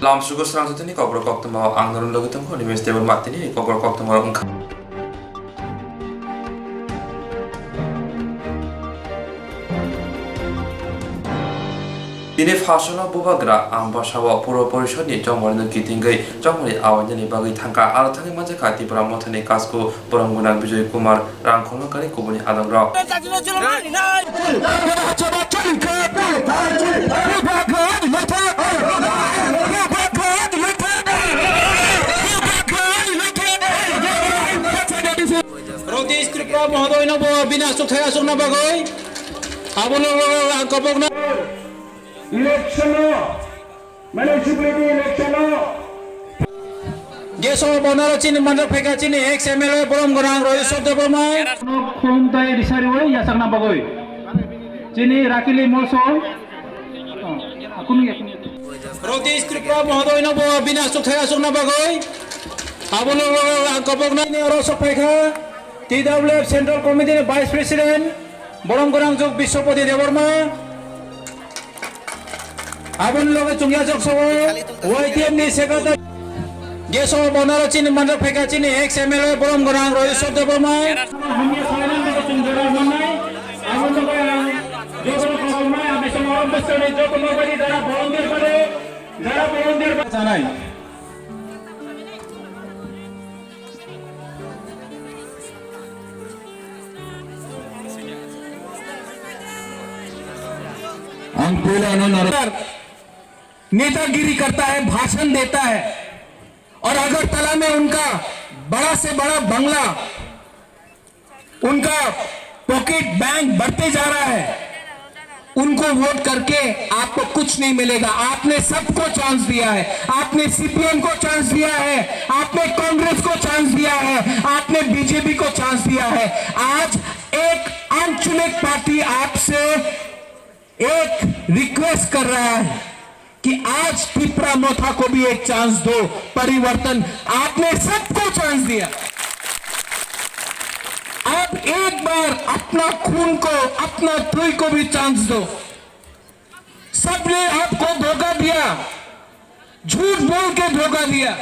Lam sugo serang satu ni kau berkok temu anggaran lagi temu ni mesti bermati ni kau berkok temu orang. Ini fashion bubagra ambasawa puro porisho ni jomor nu kitinggai jomori awalnya ni bagi tangka ala tangi maja kati pramoth ni kasku Poronggunang Bijoy Kumar rangkhono kari kubuni adangrao. Rotis Kripra Mohodoy na bina sukhaya sukna bagoy abono angkopok na election municipality election geso bonaro chini mandal pheka chini ex MLA Poronggunang Roy Sodha Permai khum tai risari wai ya sakna bagoy chini rakili molso akuni Rotis Kripra Mohodoy na bina sukhaya sukna bagoy abono angkopok na ni roso pheka TWF Central Committee Vice President Poronggunang Jog Bisyopati Deborma Abon loge chungya jok sawo YTM ni sekata geso bonaro chini mandal pheka chini ex MLA Poronggunang Roy Sodha Permai hamya salan ko chungjara manai abon loge jogoro permai ame samaram besone jokono bari dara volunteer janai नेतागिरी करता है, भाषण देता है और अगरतला में उनका बड़ा से बड़ा बंगला, उनका पॉकेट बैंक बढ़ते जा रहा है। उनको वोट करके आपको कुछ नहीं मिलेगा। आपने सबको चांस दिया है, आपने सीपीएम को चांस दिया है, आपने कांग्रेस को चांस दिया है, आपने बीजेपी को चांस दिया है। आज एक अनचुनित पार्टी आपसे एक रिक्वेस्ट कर रहा है कि आज पिपरा मोथा को भी एक चांस दो। परिवर्तन आपने सबको चांस दिया, अब एक बार अपना खून को, अपना तुई को भी चांस दो। सबने आपको धोखा दिया, झूठ बोल के धोखा दिया।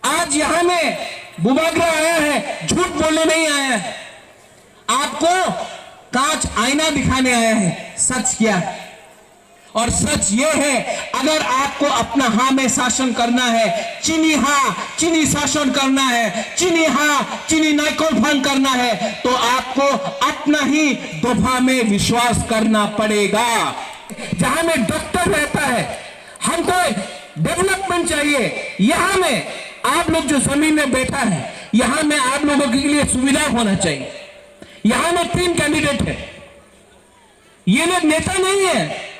आज यहां में बुबागरा आया है, झूठ बोलने नहीं आया है, आपको कांच आईना दिखाने आया है। सच क्या है? और सच ये है, अगर आपको अपना हाँ में शासन करना है, चीनी शासन करना है, चीनी नाइकोल भंग करना है, तो आपको अपना ही दोफा में विश्वास करना पड़ेगा। जहां में डॉक्टर रहता है, हमको डेवलपमेंट चाहिए। यहां में आप लोग जो जमीन में बैठा है, यहां में आप लोगों के लिए सुविधा होना चाहिए। यहां में 3 कैंडिडेट है, ये लोग नेता नहीं है,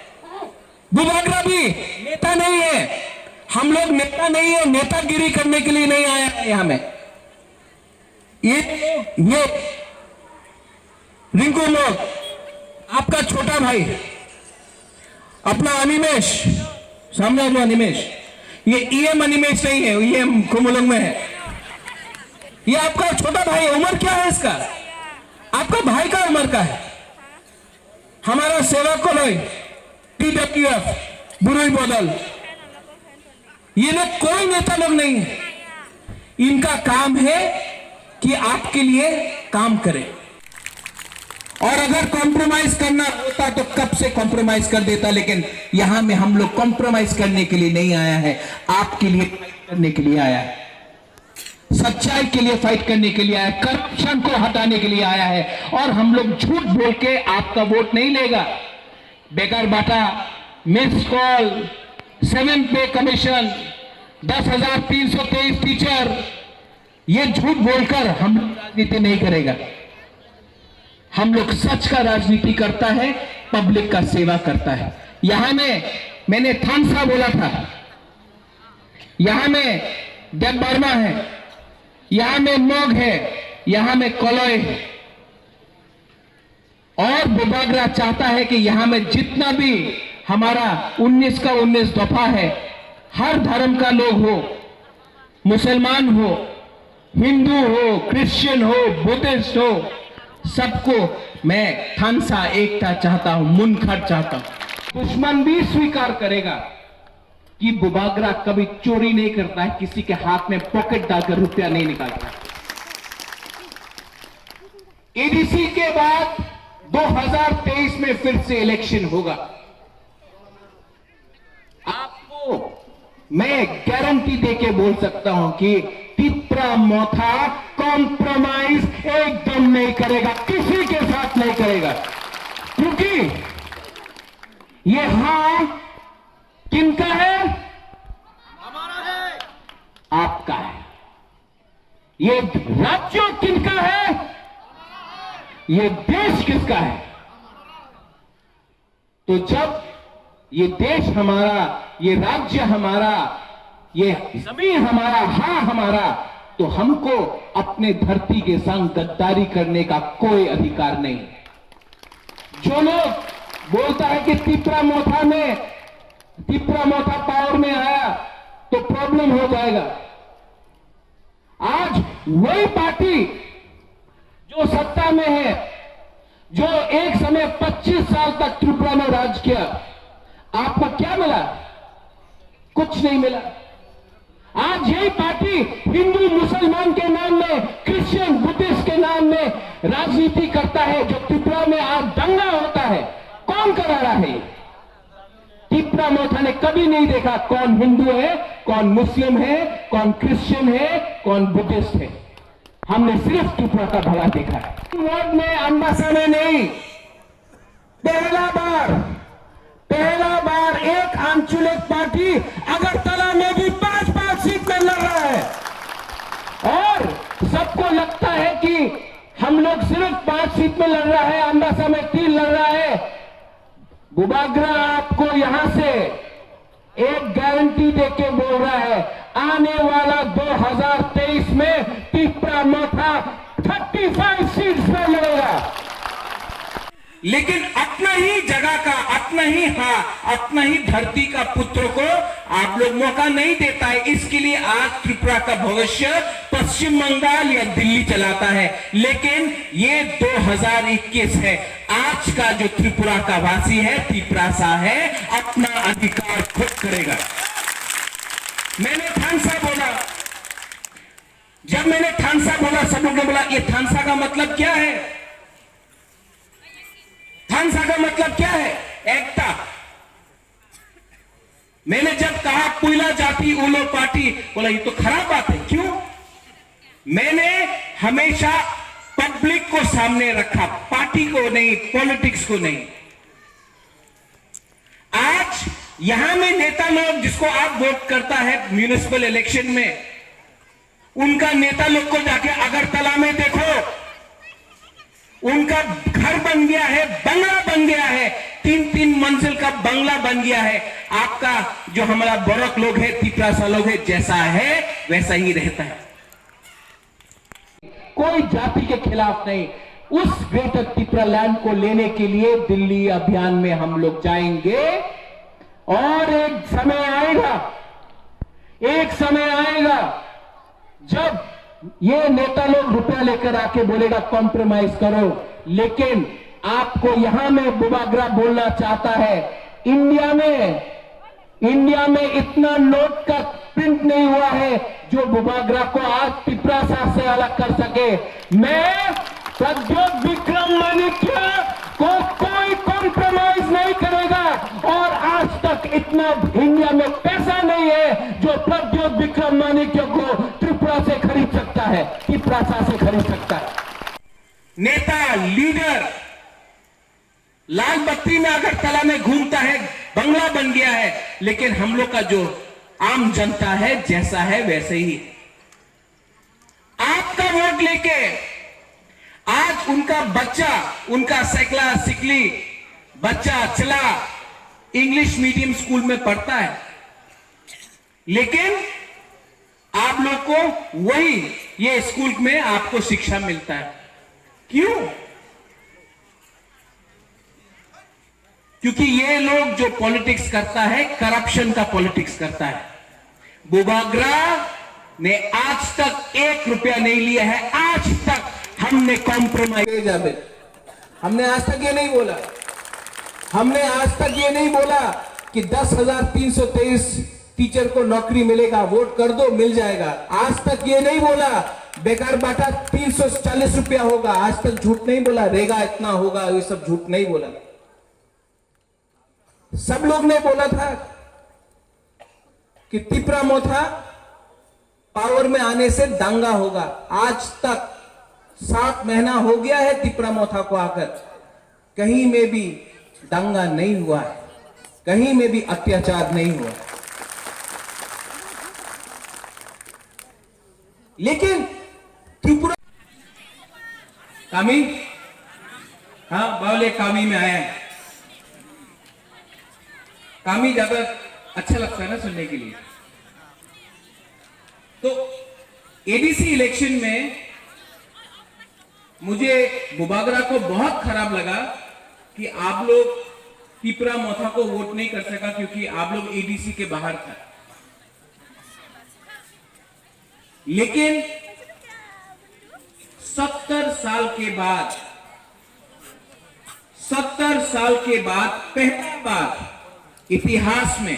बुबागरा भी नेता नहीं है। हम लोग नेता नहीं है, नेतागिरी करने के लिए नहीं आया है यहां में। ये रिंकू लोग, आपका छोटा भाई अपना अनिमेश, सामने जो अनिमेश, ये ईएम अनिमेश नहीं है, ईएम कुमुलंग में है। ये आपका छोटा भाई, उम्र क्या है इसका? आपका भाई का उम्र का है। हमारा सेवा कोलोई TWF बुरुई बदल, ये लोग कोई नेता लोग नहीं है। इनका काम है कि आपके लिए काम करें, और अगर कॉम्प्रोमाइज करना होता तो कब से कॉम्प्रोमाइज कर देता। लेकिन यहां में हम लोग कॉम्प्रोमाइज करने के लिए नहीं आया है, आपके लिए फाइट करने के लिए आया है, सच्चाई के लिए फाइट करने के लिए आया है, करप्शन को हटाने के लिए आया है। और हम लोग झूठ बोल के आपका वोट नहीं लेगा। बेकार बाटा, मिस कॉल, 7 पे कमीशन, 10,323 टीचर, ये झूठ बोलकर हम लोग राजनीति नहीं करेगा। हम लोग सच का राजनीति करता है, पब्लिक का सेवा करता है। यहां में मैंने थानसा बोला था, यहां में देवबर्मा है, यहां में मोग है, यहां में कोलोय है। और बुबागरा चाहता है कि यहां में जितना भी हमारा 19 का 19 दफा है, हर धर्म का लोग हो, मुसलमान हो, हिंदू हो, क्रिश्चियन हो, बुद्धिस्ट हो, सबको मैं थानसा एकता चाहता हूं, मुनखर चाहता हूं। दुश्मन भी स्वीकार करेगा कि बुबागरा कभी चोरी नहीं करता है, किसी के हाथ में पॉकेट डालकर रुपया नहीं निकालता। एडीसी के बाद 2023 में फिर से इलेक्शन होगा। आपको मैं गारंटी देके बोल सकता हूं कि तिप्रा मोथा कॉम्प्रोमाइज एकदम नहीं करेगा, किसी के साथ नहीं करेगा, क्योंकि ये हां किनका है? हमारा है, आपका है। ये राज्य किनका है? ये देश किसका है? तो जब ये देश हमारा, ये राज्य हमारा, ये जमीन हमारा, हां हमारा, तो हमको अपने धरती के संग गद्दारी करने का कोई अधिकार नहीं। जो लोग बोलता है कि तिप्रा मोथा पावर में आया तो प्रॉब्लम हो जाएगा, आज वही पार्टी जो सत्ता में है, जो एक समय 25 साल तक त्रिपुरा में राज किया, आपको क्या मिला? कुछ नहीं मिला। आज यही पार्टी हिंदू मुसलमान के नाम में, क्रिश्चियन बुद्धिस्ट के नाम में राजनीति करता है। जो त्रिपुरा में आज दंगा होता है, कौन करा रहा है? तिप्रा मोथा ने कभी नहीं देखा कौन हिंदू है, कौन मुस्लिम है, कौन क्रिश्चियन है, कौन बुद्धिस्ट है। हमने सिर्फ त्रिपुरा का भला देखा है। वार्ड में अंबासा में नहीं, पहला बार एक आंचलिक पार्टी अगरतला में भी 5-5 सीट में लड़ रहा है, और सबको लगता है कि हम लोग सिर्फ 5 सीट में लड़ रहा है, अंबासा में 3 लड़ रहा है। बुबागरा आपको यहां से एक गारंटी देके बोल रहा है, आने वाला 2023 में तिप्रा मोथा 35 सीट्स में लड़ेगा। लेकिन अपना ही जगह का, अपना ही धरती का पुत्र को आप लोग मौका नहीं देता है। इसके लिए आज त्रिपुरा का भविष्य पश्चिम बंगाल या दिल्ली चलाता है। लेकिन ये 2021 है, आज का जो त्रिपुरा का वासी है, तिप्रासा है, अपना अधिकार खुद करेगा। मैंने थानसा बोला, जब मैंने थानसा बोला, सब लोगों ने बोला ये थानसा का मतलब क्या है? थानसा का मतलब क्या है? एकता। मैंने जब कहा पुइला जाति उलो पार्टी, बोला ये तो खराब बात है। क्यों? मैंने हमेशा पब्लिक को सामने रखा, पार्टी को नहीं, पॉलिटिक्स को नहीं। आज यहां में नेता लोग जिसको आप वोट करता है म्युनिसिपल इलेक्शन में, उनका नेता लोग को जाके अगरतला में देखो, उनका घर बन गया है, बंगला बन गया है, 3-3 मंजिल का बंगला बन गया है। आपका जो हमारा बोरक लोग है, तिप्रासा लोग है, जैसा है वैसा ही रहता है। कोई जाति के खिलाफ नहीं। उस ग्रेटर तिप्रा लैंड को लेने के लिए दिल्ली अभियान में हम लोग जाएंगे, और एक समय आएगा जब ये नेता लोग रुपया लेकर आके बोलेगा कॉम्प्रोमाइज करो। लेकिन आपको यहां में बुबागरा बोलना चाहता है, इंडिया में इतना नोट का प्रिंट नहीं हुआ है जो बुबागरा को आज तिप्रासा से अलग कर सके। मैं प्रद्योत विक्रम माणिक्य को कोई कॉम्प्रोमाइज नहीं करेगा, और आज तक इतना इंडिया में पैसा नहीं है जो प्रद्योत विक्रम माणिक्य को त्रिपुरा से खरीद सकता है, तिप्रासा से खरीद सकता है। नेता, लीडर लाल बत्ती में अगरतला में घूमता है, बंगला बन गया है, लेकिन हम लोग का जो आम जनता है, जैसा है वैसे ही। आपका वोट लेके आज उनका बच्चा, उनका सैकला सिकली बच्चा चला इंग्लिश मीडियम स्कूल में पढ़ता है, लेकिन आप लोग को वही ये स्कूल में आपको शिक्षा मिलता है। क्यों? क्योंकि ये लोग जो पॉलिटिक्स करता है, करप्शन का पॉलिटिक्स करता है। बुबागरा ने आज तक 1 रुपया नहीं लिया है। आज तक हमने कॉम्प्रोमाइज, हमने आज तक ये नहीं बोला, हमने आज तक ये नहीं बोला कि 10,323 टीचर को नौकरी मिलेगा, वोट कर दो मिल जाएगा। आज तक ये नहीं बोला बेकार बाटा 340 रुपया होगा, आज तक झूठ नहीं बोला रेगा इतना होगा, ये सब झूठ नहीं बोला। सब लोग ने बोला था कि तिपरा मोथा पावर में आने से दंगा होगा। आज तक 7 महीना हो गया है तिपरा मोथा को आकर, कहीं में भी दंगा नहीं हुआ है, कहीं में भी अत्याचार नहीं हुआ। लेकिन त्रिपुरा कामी, हाँ बावले कामी में आया है। कामी ज्यादा अच्छा लगता है ना सुनने के लिए। तो एडीसी इलेक्शन में मुझे बुबागरा को बहुत खराब लगा कि आप लोग तिपरा मोथा को वोट नहीं कर सका क्योंकि आप लोग एडीसी के बाहर था। लेकिन 70 साल के बाद पहली बार इतिहास में,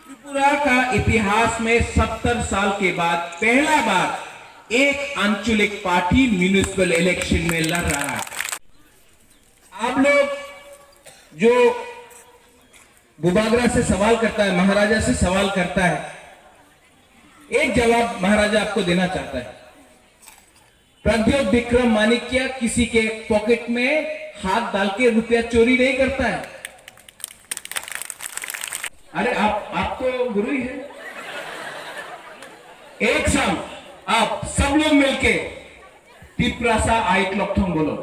त्रिपुरा का इतिहास में 70 साल के बाद पहला बार एक आंचलिक पार्टी म्युनिसिपल इलेक्शन में लड़ रहा है। आप लोग जो बुबागरा से सवाल करता है, महाराजा से सवाल करता है, एक जवाब महाराजा आपको देना चाहता है। प्रद्योत विक्रम माणिक्य किसी के पॉकेट में हाथ डाल के रुपया चोरी नहीं करता है। अरे आप तो गुरु ही है। एक साथ आप सब लोग मिलके तिप्रासा आइट लॉकथोंग बोलो।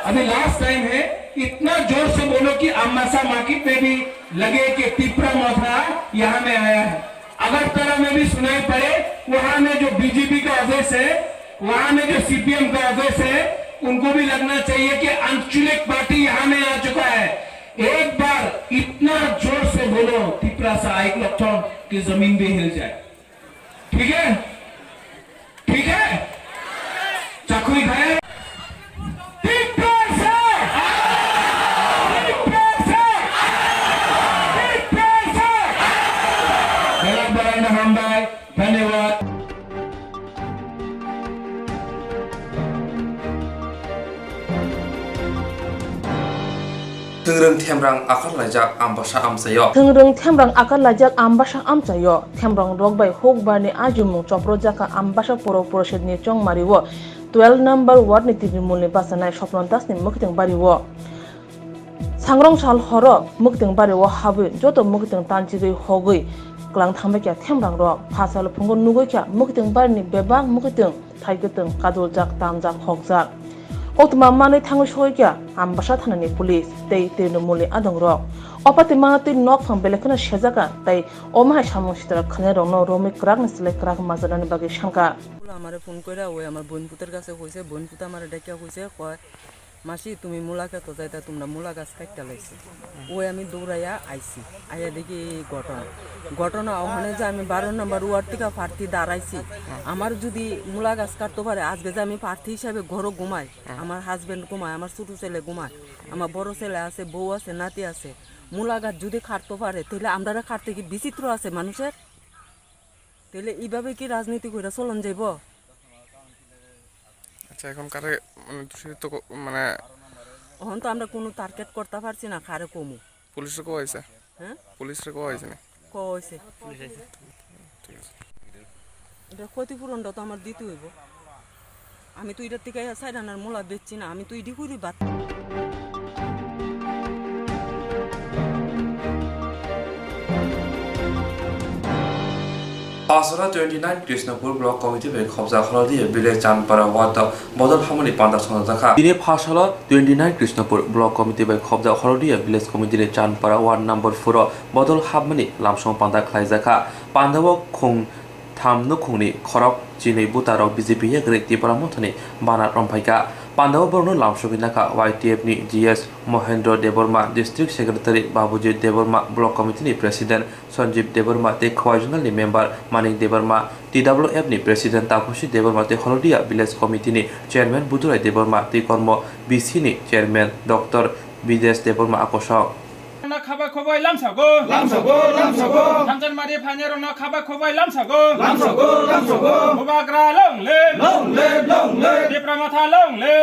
अभी लास्ट टाइम है, इतना जोर से बोलो कि अम्मासा मार्केट में भी लगे कि तिपरा मोथा यहां में आया है। अगरतला में भी सुनाई पड़े, वहां में जो बीजेपी का ऑफिस है, वहां में जो सीपीएम का ऑफिस है, उनको भी लगना चाहिए कि आंचलिक पार्टी यहां में आ चुका है। एक बार इतना जोर से बोलो तिपरासा आइट लॉकथोंग कि जमीन भी हिल जाए। ठीक है, ठीक है, चाकू दिखाया। धन्यवाद। थोंरों थेमरां आखार लाइजाक आमबासा आमसायो। थोंरों थेमरां आखार लाइजाक आमबासा आमसायो। थेमरां रगबाय होकबारनि आजुमुं चप्रजाका आमबासा पौर परिषदनि चंगमारिवो 12 नम्बर वार्डनि तिरिमुलनि बासानाय सपन दासनि मुखिथिं बारिवो सांग्रं साल हर मुखिथिं बारिवो हाबो जत मुखिथिं तानजिगै हगै क्लां थांबायख्या थेमरां रग फासाल फुंगो नुगैख्या मुखिथिं बारिनि बेबां मुखिथिं थाइगोथों कादुलजाक तामजाक हकजाक कौतुमा मानै थाङै सहैख्या आमबासा थानानि पुलिस तै तिरमुलनि आदं रग अपाति मानाति नक फां बेलेखनो सेजाका तै अमाहाय सामुं सितरा खने रंनो रमि क्राक नसले क्राक माजानानि बागै शांका আমারে ফোন কইরা ওই আমার বোনপুতের কাছে কইছে, বোনপুত আমারে ডাকিয়া কইছে কয় মাসি তুমি মূলা খেত যাইতা তোমরা মূলা গাছ কাটতে লাইছে। ওই আমি দৌড়াইয়া আইছি, আইয়া দেখি এই ঘটনা ওখানে যে আমি 12 নম্বর ওয়ার্ড থেকে প্রার্থী দাঁড়াইছি। আমার যদি মূলা গাছ কাটতে পারে, আজকে যে আমি প্রার্থী হিসাবে ঘরও ঘুমাই, আমার হাজবেন্ড ঘুমায়, আমার ছোট ছেলে ঘুমায়, আমার বড় ছেলে আছে, বউ আছে, নাতি আছে, মূলা গাছ যদি কাটতে পারে তাহলে আমরা কাটতে কি বিচিত্র আছে মানুষের? তাহলে এইভাবে কি রাজনীতি করে চলন যাইব? আচ্ছা, এখন কারে মানে দূষিত মানে এখন তো আমরা কোনো টার্গেট করতে পারছি না, কারে কমু। পুলিশে কোয়া হয়েছে? হ্যাঁ, পুলিশে কোয়া হয়েছে না? কইছে পুলিশ আইছে। ঠিক আছে, এটা ক্ষতিপূরণটা তো আমার দিতে হইব। আমি তো এটার থেকে 4 আনার মূলা বেচছি না, আমি তো ইডি করি বাদ। पासरा 29 कृष्णपुर ब्लॉक कमिटी बे खबजा खलदी बिले चानपारा वार्ड बदल हामनि पांदा सनजाखा दिने फासला 29 कृष्णपुर ब्लॉक कमिटी बे खबजा खलदी विलेज कमिटी रे चानपारा वार्ड नंबर 4 बदल हामनि लामसं पांदा खलाइजाखा पांदाव खुं थामनो खुंनि खरक चिनै बुताराव बीजेपी ग्रेक्ति परामथनि बाना रमफाइका पांडाव बरनो लामसुगिनाखा YTF नि GS Mahendra Debbarma district secretary बाबुजी देवर्मा ब्लॉक कमिटी नि प्रेसिडेंट संजीव देवर्मा ते खवाइजनल नि मेंबर मानिक देवर्मा TWF नि प्रेसिडेंट तापसी देवर्मा ते हलदिया विलेज कमिटी नि चेयरमैन बुधुराय देवर्मा ते कर्म BC नि चेयरमैन डॉक्टर विदेश देवर्मा आकर्षक खाबा खोबाय लामसागो थामजन मारि फानेर न खाबा खोबाय लामसागो बुबाग्रा लंले दिप्रामाथा लंले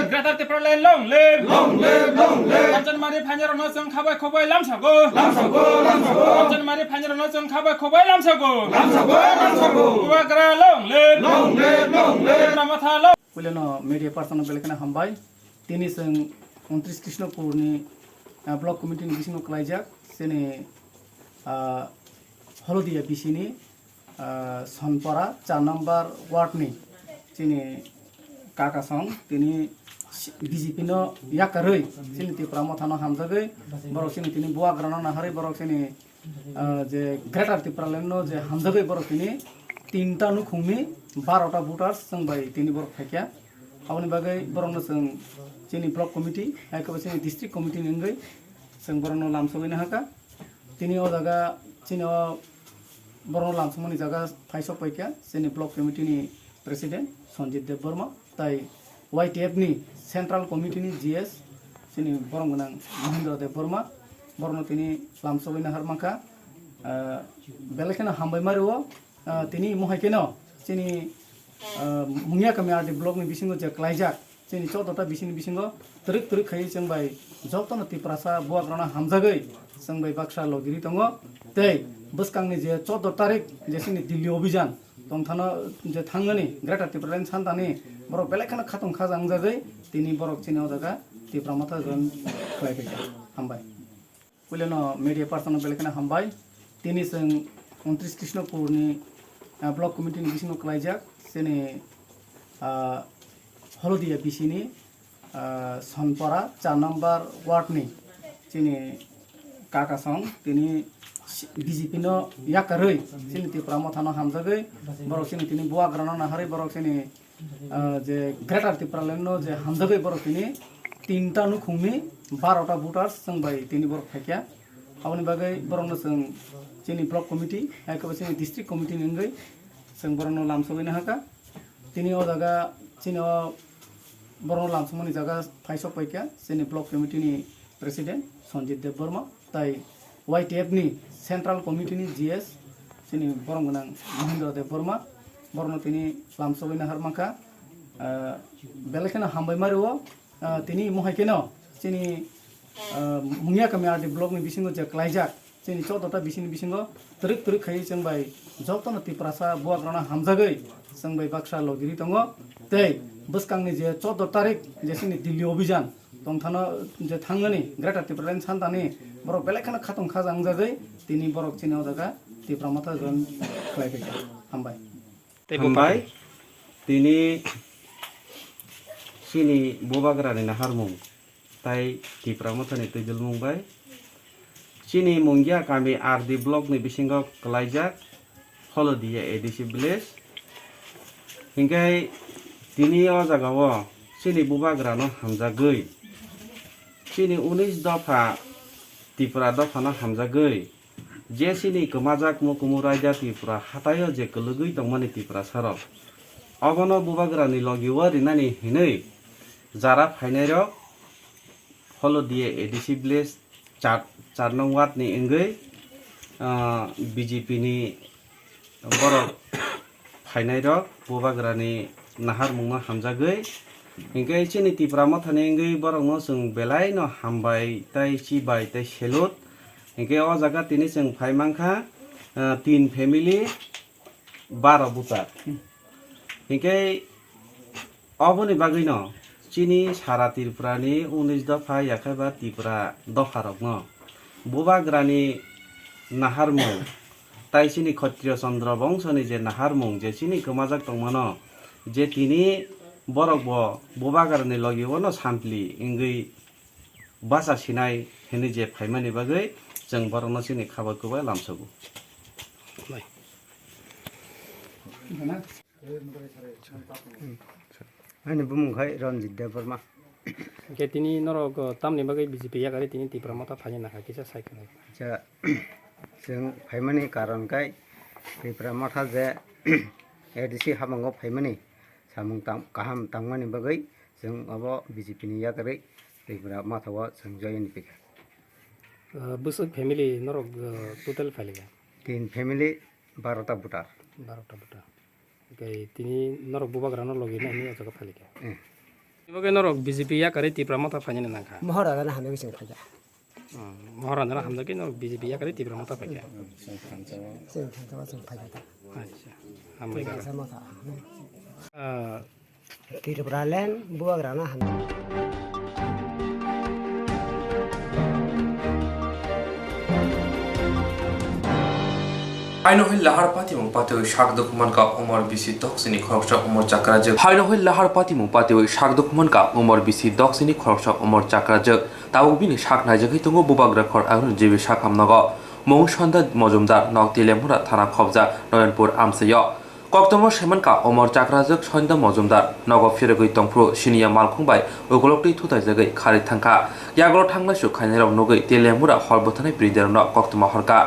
ग्रेटर तिप्रले लंले थामजन मारि फानेर न जों खाबाय खोबाय लामसागो थामजन मारि फानेर न जों खाबाय खोबाय लामसागो बुबाग्रा लंले दिप्रामाथा लं पुलेन मीडिया पर्सन बेलकना हमबाय तिनी जों 29 कृष्णपुरनि ब्लक कमिटी नि बिसिनो क्लाइजाक सेने हलदिया बिसिनि सनपरा 4 नम्बर वार्ड नि चिनि काकासं तिनि बीजेपी न याकरै चिनि तिप्रा मथानो हामजागै बरक चिनि तिनि बुवाग्रानो नाहारै बरक चिनि जे ग्रेटर तिप्रालेनो जे हामजागै बरक तिनि 3टा नुखुंनि 12टा भोटार्स जों बाय तिनि बरक फायख्या आवनि बागै बरकनो जों चिनि ब्लक कमिटी आइकबा चिनि डिस्ट्रिक्ट कमिटी निंगै जों बरनो लामसबैनो हाका तिनि ओ जागा चिनि बरनो लामसमनि जागा फाइसक पाइका चिनि ब्लक कमिटी नि प्रेसिडेंट संजीव देव वर्मा ताई YTF नि सेंट्रल कमिटी नि GS चिनि बरंगनां महेंद्र देव वर्मा बरनो तिनि लामसबैनो हारमाखा बेलेखना हामबाय मारिओ तिनि मोहायकेनो चिनि मुंगिया कमी आरडी ब्लक नि बिसिंगो जे क्लाइजाक चिनि 14टा बिसिनि बिसिंगो तरिक खायै जों बाय जतन तिप्रासा बुवाग्राना हामजागै जों बाय बाक्सा लगिरि दङ तै बसकांनि जे 14 तारिख जेसिनि दिल्ली अभियान तंथानो जे थांगनि ग्रेटर तिप्रालेन सानतानि बरक बेलेखना खातम खाजांजागै तिनि बरक चिनि जागा तिप्रामाथा जन खलायफैया हामबाय पुलेनो मीडिया पर्सन बेलेखना हामबाय तिनि जों 29 कृष्णपुरनि ब्लक कमिटी नि बिसिनो क्लाइजाक सेने हलदिया बिसिनि सनपरा 4 नम्बर वार्ड नि चिनि काकासं तिनि बीजेपी न याकरै चिनि तिप्रा मथानो हामजागै बरक चिनि तिनि बुवाग्रानो नाहारै बरक चिनि जे ग्रेटर तिप्रालेनो जे हामजागै बरक तिनि 3टा नुखुंनि 12टा भोटार्स जों बाय तिनि बरक फायख्या आवनि बागै बरकनो जों चिनि ब्लक कमिटी आइकबा चिनि डिस्ट्रिक्ट कमिटी निंगै जों बरनो लामसबैनो हाका तिनि ओ जागा चिनि बरनो लामसमनि जागा फाइसक पाइका चिनि ब्लक कमिटी नि प्रेसिडेंट संजीव देव वर्मा ताई YTF नि सेंट्रल कमिटी नि GS चिनि बरंगनां महेंद्र देव वर्मा बरनो तिनि लामसबैनो हारमाखा बेलेखना हामबाय मारिओ तिनि मोहायकेनो चिनि मुंगिया कमी आरडी ब्लक नि बिसिंगो जे क्लाइजाक चिनि 14टा बिसिनि बिसिंगो तरिक खायै जों बाय जतन तिप्रासा बुवाग्राना हामजागै जों बाय बाक्सा लगिरि दङ तै बसकांनि जे 14 तारिख जेसिनि दिल्ली अभियान तंथानो जे थांगनि ग्रेटर तिप्रालेन सानतानि बरक बेलेखना खातम खाजांजागै तिनि बरक चिनि जागा तिप्रामाथा जन खलायफैया हामबाय हामबाय तिनि चिनि बुबाग्रानि नाहारमुं ताई तिप्रामाथानि तैजल मुंबाय चिनि मुंगिया कामी आरडी ब्लक नि बिसिंगो क्लाइजाक हलदिया एडिसि विलेज हिंगाय तिनि ओ जागाव चिनि बुबाग्रानो हामजागै चिनि 19 दफा तिप्रा दफानो हामजागै जे चिनि कमाजाक मुकुमु रायजा तिप्रा हातायो जे कलगै दंमानि तिप्रा सारक अबनो बुबाग्रानि लगिवा रिनानि हिनै जारा फाइनायर हलदिया एडिसि विलेज 4 नং वार्ड नि इंगै बीजेपी नि बरक फाइनायर बुबाग्रानि नाहार मुंनो हामजागै इंगै चिनि तिप्रा मथानि इंगै बरकनो जों बेलाय न हामबाय ताई सिबाय ताई सेलुट इंगै ओ जागा तिनि जों फाइमांखा 3 फैमिली 12 भोटार इंगै अबनि बागै न चिनि सारा त्रिपुरानि 19 दफा याखाबा त्रिपुरा दफा रकनो बुबाग्रानि नाहारमुं ताई चिनि क्षत्रिय चंद्र वंशनि जे नाहारमुं जे चिनि कमाजाक दंमोन जे तिनि बरक बुबाग्रानि लगिओ न सामप्लि इंगै बासा सिनाय हेनि जे फाइमानि बागै जों बरनो चिनि खाबाखौबा लामसबो Ani bumungkai Ranjit Devarma. Ke tini norok tamni bagai BJP ya kali tini tipra mata phanya na kisa cycle. Ja जों फाइमानि कारण kai बेफोरा माथा जे एडिसि हामांगो फाइमानि सामुं गाहाम तांमानि बागै जों अब बीजेपी नि याकरै बेफोरा माथावा जों जयनि फैखा Busuk family norok total phaliga. 3 family 12टा voter 12टा buta. Ke tini norok bubagrano logi na ni ajaga phaliga. Bagai norok BJP ya kali tipra mata phanya na kha. Mahara na hame sing phaja. Mahara na hamda ke norok BJP ya kali tipra mata phanya. Sing phaja sing phaja. Acha. Hamle ka. Sama ta. Tipra len bubagrana hame. Hainohil lahar pati mong patio shak dokumen ka umur bisi doksini khoroksa umur chakrajak. Hainohil lahar pati mong patio shak dokumen ka umur bisi doksini khoroksa umur chakrajak. Tau bini shak najakai tungo bubagra khor agun jibi shak hamnago. Mong shanda mojumdar nok tilemura thana khobja Noyanpur amsayo. Koktongo sheman ka umur chakrajak shanda mojumdar nogo firagoi tongpro siniya malkhungbai ugolokti thutai jagai khari thangka. Yagolo thanglashu khainarok nogai tilemura horbothane briderno koktoma horka.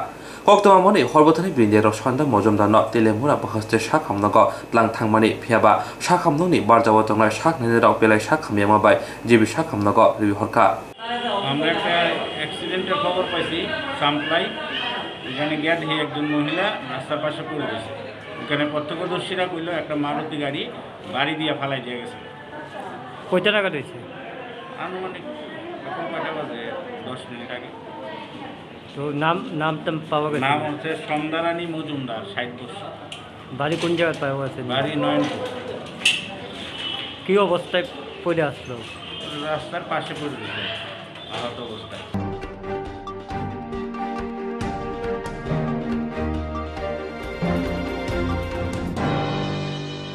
Koktoma moni horbothani brindero shanda mojumdarno telemura bahaste shak hamnago tlang thangmani phiaba shak hamnoni barjawa tongnai shak nederok belai shak hamyama bai jibi shak hamnago ribi horka আমরা একটা অ্যাক্সিডেন্টের খবর পাইছি সামপ্লাই এখানে গিয়ে দেখি একজন মহিলা রাস্তার পাশে পড়ে গেছে ওখানে প্রত্যক্ষদর্শীরা কইল একটা মারুতি গাড়ি বাড়ি দিয়ে ফালাই দিয়ে গেছে কয়টা টাকা দিয়েছে আনুমানিক এখন কয়টা বাজে 10 মিনিট আগে তো নামটা পাওয়া গেছে নাম হচ্ছে সন্ধ্যারানী মজুমদার 60 বছর বাড়ি কোন জায়গায় পাওয়া গেছে বাড়ি নয়নপুর কি অবস্থায় পড়ে আসলো রাস্তার পাশে পড়ে গেছে আহত অবস্থায়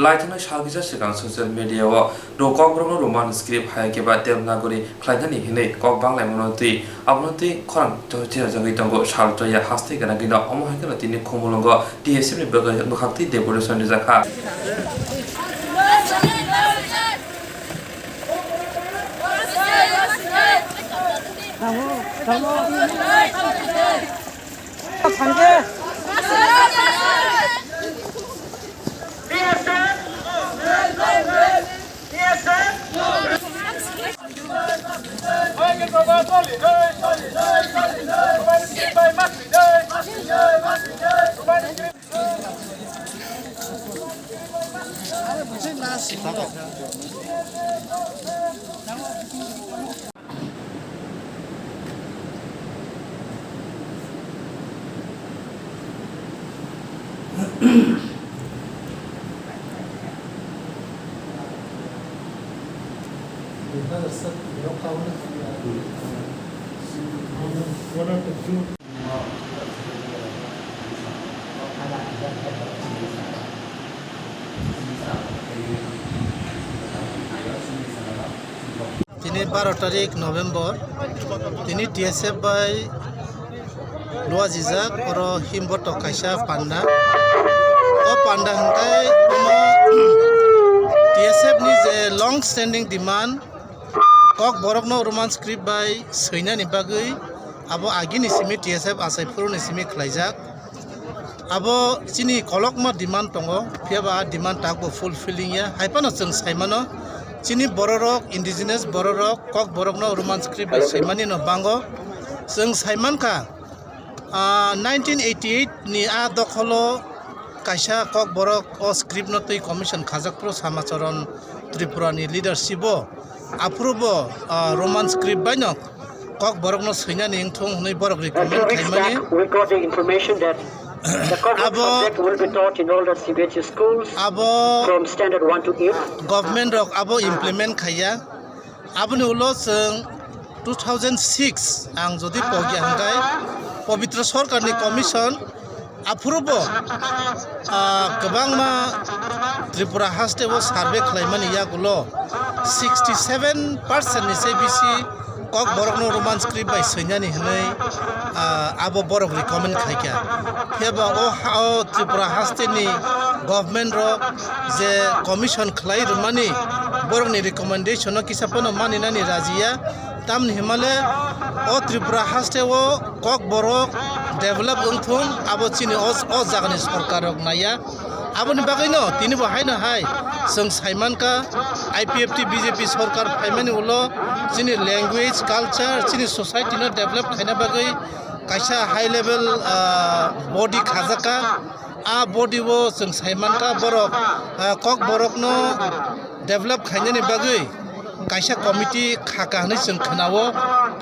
Laitana shalgisa sigang social media wa rokok brongno roman script hai ke ba devnagori khlainani hinei kok banglai monoti abnoti khoran tohtia jangai tongo shaltoya haste gana gina omohai kana tini khomolongo TSM ni bakhakti decoration ni jakha তিনি 12 তারিখ নভেম্বর তিনি TSF বাই লোয়া জিজাক আর হিমবট কাইসা পান্ডা ও পান্ডা হাঙ্কাই TSF ni je long standing demand kok borokno roman script by soina ni bagui abo agini simi TSF asai puru ni simi khlaijak abo chini kolokma demand tongo phiaba demand takbo fulfilling ya haipano chung saimano chini bororok indigenous bororok kok borokno roman script by saimani no bango chung saimanka 1988 ni a dokholo kaisa kok borok o script no tui commission khajak pro samacharon tripura ni leadership o approvo roman script by no kok borok no soina ni thong hnoi borok recommend khaimani we got the information that the covered subject will be taught in all the CBHU schools from standard 1 to 8 government rok abo implement khaya aboni ulo chung 2006 ang jodi pogi angkai pavitra sarkar ni commission approvo kabangma tripura haste o survey khlaimani yagulo 67% ni CBC kok borok no roman script by soinani hnai abo borok recommend khaikya pheba o tripura haste ni government ro je commission khlai rumani borokni recommendation kisapono maninani rajiya tamni himale o Tripura haste o kok borok develop ungthung abo chini o jagani sarkar rok naya aboni bagui no tini bo haino hai sung saiman ka IPFT BJP sarkar phaimani ulo chini language culture chini society no develop khaina bagui kaisa high level body khajaka a body wo sung saiman ka borok kok borok no develop khainani bagui kaisa committee khaka hanai sung khanawo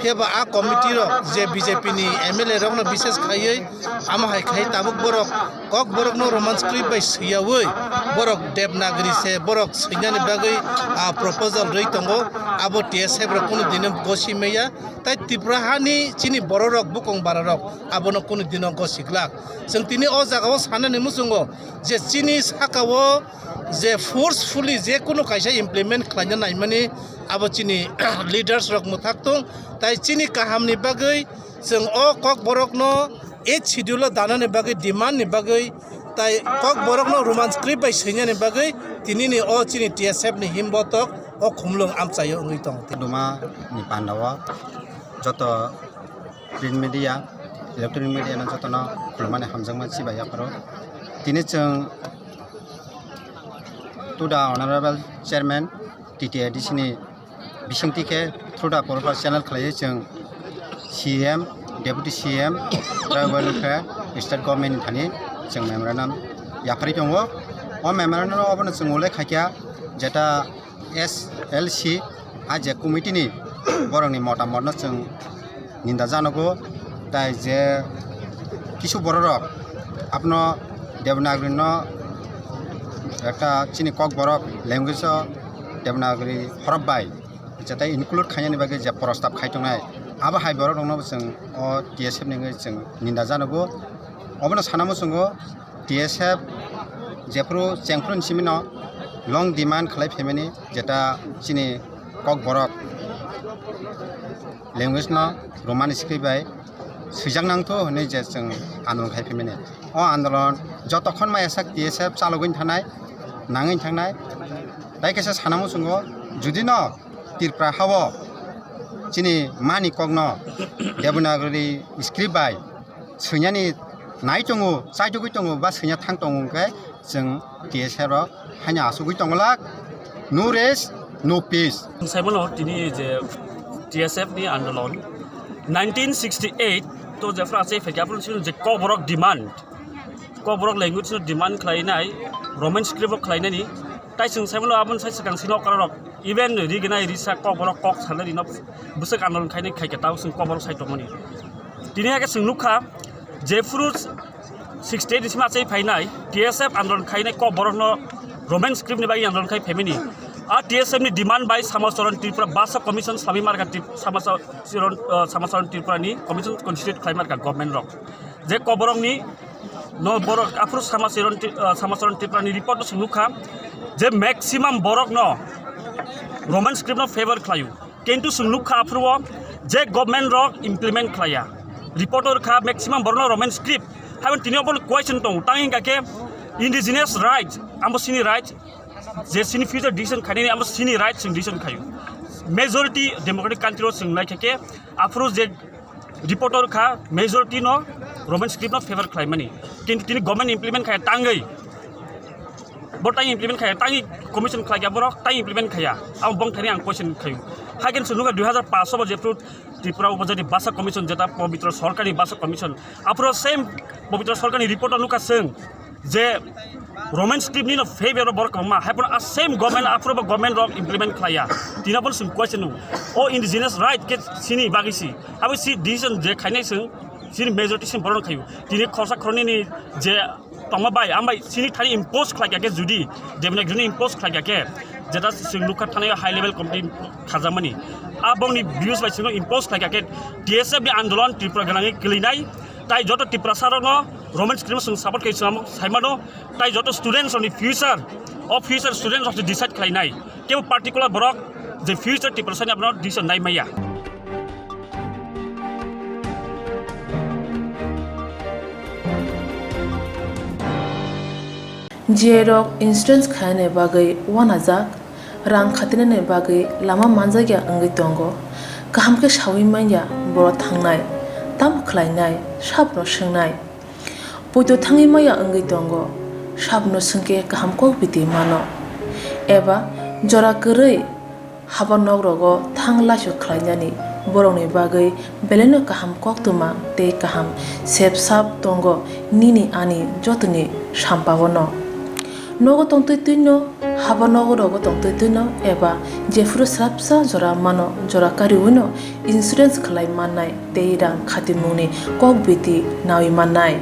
pheba a committee ro je BJP ni MLA rok no bises khaiye ama hai khai tabuk borok kok borok no roman script by siyawoi borok devnagari se borok sinani bagui a proposal rei tongo abo TSF ro kono dine gosi meya tai Tripura hani chini borok bukong bararok abo no kono dino gosiglak sung tini o jagao sanani musungo je chini sakawo je forcefully je kono kaisa implement khlaina naimani abo chini leaders rok muthaktung tai chini kahamni bagui sung o kok borok no e schedule danani bagui demand ni bagui tai kok borok no roman script by sinani bagui tini ni o chini TSF ni himbotok o khumlung amchayo ngui tong duma ni pandawa joto print media electronic media na joto na kulmane hamjangma sibaya paro tini chung to the honorable chairman TTIDC ni bisingti ke through the proper channel khlaiye chung CM deputy CM tribal welfare state government thani chung memorandum yapari tongo o memorandum obona chung ole khakya jeta SLC a je committee ni borong ni motamot no chung ninda janogo tai je kisu borok apno devanagari no একটা চিনি cock বরক language Devanagari হরফ by যাতে include খাইনি বাকি যে প্রস্তাব খাইতংনাই আবা high বরক দংনো जों অ TSF नि जों निंदा जानगो अबनो सानामो जोंगो TSF जेफ्रु चेंफ्रुन सिमिनो लं डिमान्ड खालाय फेमिनि जेटा चिनि কক बरक ল্যাঙ্গুয়েজ न रोमानि सिखैबाय सुजांनांगौ होनै जे जों आन्दोलन खालायफेमिनि अ आन्दोलन जतखन मायासाक TSF चालुगैन थानाय नाङै थांनाय दायकेसा सानामो जोंगो जुदि न Tripura हावो चिनि मानि कगनो देवनागरि स्क्रिप्ट बाय सैनानि नाय दङ चाइदुगै दङ बा सैना थां दङखाय जों TSF रो हानि आसुगै दङला नो रेस नो पीस साइमनो दिनि जे TSF नि आन्दोलन 1968 तो जेफ्रा से फेकापुल जे कबरक डिमान्ड कबरक ल्याङ्ग्वेज डिमान्ड खालायनाय रोमान स्क्रिप्ट खालायनायनि ताइसों साइमनो आबन साइसकां सिनो करक इभेन रिगनाय रिसा कबरक कक साननि न बुसक आन्दोलन खायनाय खायकेताव जों कबरक साइटमनि दिनि आगे सोंलुखा जेफ्रु 68 दिसमा से फायनाय TSF आन्दोलन खायनाय कबरक न रोमान स्क्रिप्ट नि बागै आन्दोलन खाय फेमिनि आ TSF नि डिमान्ड बाय समाजचरण त्रिपुरा बासा कमिसन सामि मार्गा समाजचरण त्रिपुरा नि कमिसन कन्स्टिट्यूट खायमार्गा गभर्नमेन्ट रक जे कबरक नि न बरक आफुर समाजचरण त्रिपुरा नि रिपोर्ट सुनुखा जे मैक्सिमाम बरक न रोमान स्क्रिप्ट न फेवर खायो किन्तु सुनुखा आफुर जे गभर्नमेन्ट रक इम्प्लिमेंट खाया रिपोर्टर खा मैक्सिमाम बरक न रोमान स्क्रिप्ट हाबन तिनि अपन क्वेश्चन दं तांगिं गाके इंडिजिनियस राइट्स आमबो सिनि राइट्स जे सिनि फ्यूचर डिसीजन खायनि आमबो सिनि राइट्स जों डिसीजन खायो मेजॉरिटी डेमोक्रेटिक कंट्री रो सोंनाय खाके आफुर जे रिपोर्टर खा मेजॉरिटी न रोमान स्क्रिप्ट न फेवर खायमानि किन्तु तिनि गभर्नमेन्ट इम्प्लिमेंट खाया तांगै बटाई इम्प्लिमेंट खाया तांगि कमिशन खाया बरक तांगि इम्प्लिमेंट खाया आं बं थानि आं क्वेश्चन खायो हागेन सुनुगा 2005 बजे फ्रुट त्रिपुरा उपजाति भाषा कमिशन जेटा पवित्र सरकारनि भाषा कमिशन आफुर सेम पवित्र सरकारनि रिपोर्ट लुका सों जे रोमान स्क्रिप्ट नि फेवर बरक मा हापन आ सेम गभर्नमेन्ट आफुर गभर्नमेन्ट रक इम्प्लिमेंट खाया तिनाबन सों क्वेश्चन ओ इंडिजिनियस राइट के सिनि बागिसि आबो सि डिसीजन जे खायनाय सों सिनि मेजॉरिटी सिम बरन खायो तिनि खरसा खरनि जे तमाबाय आमबाय सिनि थानि इम्पोज खालायगाके जुदि देबनागरिनि इम्पोज खालायगाके जेटा जों लुका थानाय हाई लेवल कमिटि खाजामानि आ बंनि व्यूज बाय सिनो इम्पोज खालायगाके TSF नि आन्दोलन त्रिपुरा गनाङै गोलैनाय ताई जत त्रिपुरा सारनो रोमान स्क्रिप्ट जों सापर्ट खायसो साइमानो ताई जत स्टुडेन्ट्स नि फ्यूचर स्टुडेन्ट्स अफ डिसाइड खालायनाय केबो पार्टिकुलार बरक जे फ्यूचर त्रिपुरा सानि आपन डिसीजन नाय माया जेरक इंस्टेंस खाने बागै वानाजाक rang khatinane bagai lama manjagya angai tongo kaham ke shawi manya boro thangnai tam khlainai sabno swngnai poito thangi maya angai tongo sabno sungke kaham ko biti mano eba jora korei habanog rogo thangla shu khlainani borongni bagai beleno kaham koktuma te kaham sep sap tongo nini ani jotuni sampawono nogo tongtoi tuino haba nogo rogo tongtoi tuino eba jefru srapsa jora mano jora kariwino insurance khlai manai te rang khatimuni kokbiti nawi manai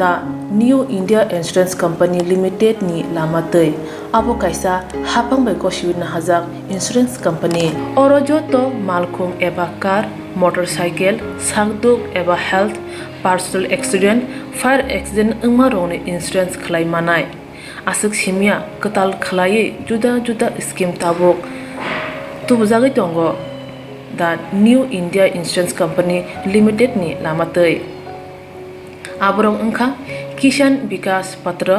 The New India Insurance Company Limited ni lamatei abo kaisa hapang bai kosibina hajak insurance company oro joto malkhung eba car motorcycle sakduk eba health personal accident fire accident ungma rongni insurance khlai manai asuk simia katal khlai juda juda scheme tabok tubujagi tongo The New India Insurance Company Limited ni lamatei aborong ungkha Kisan Vikas Patra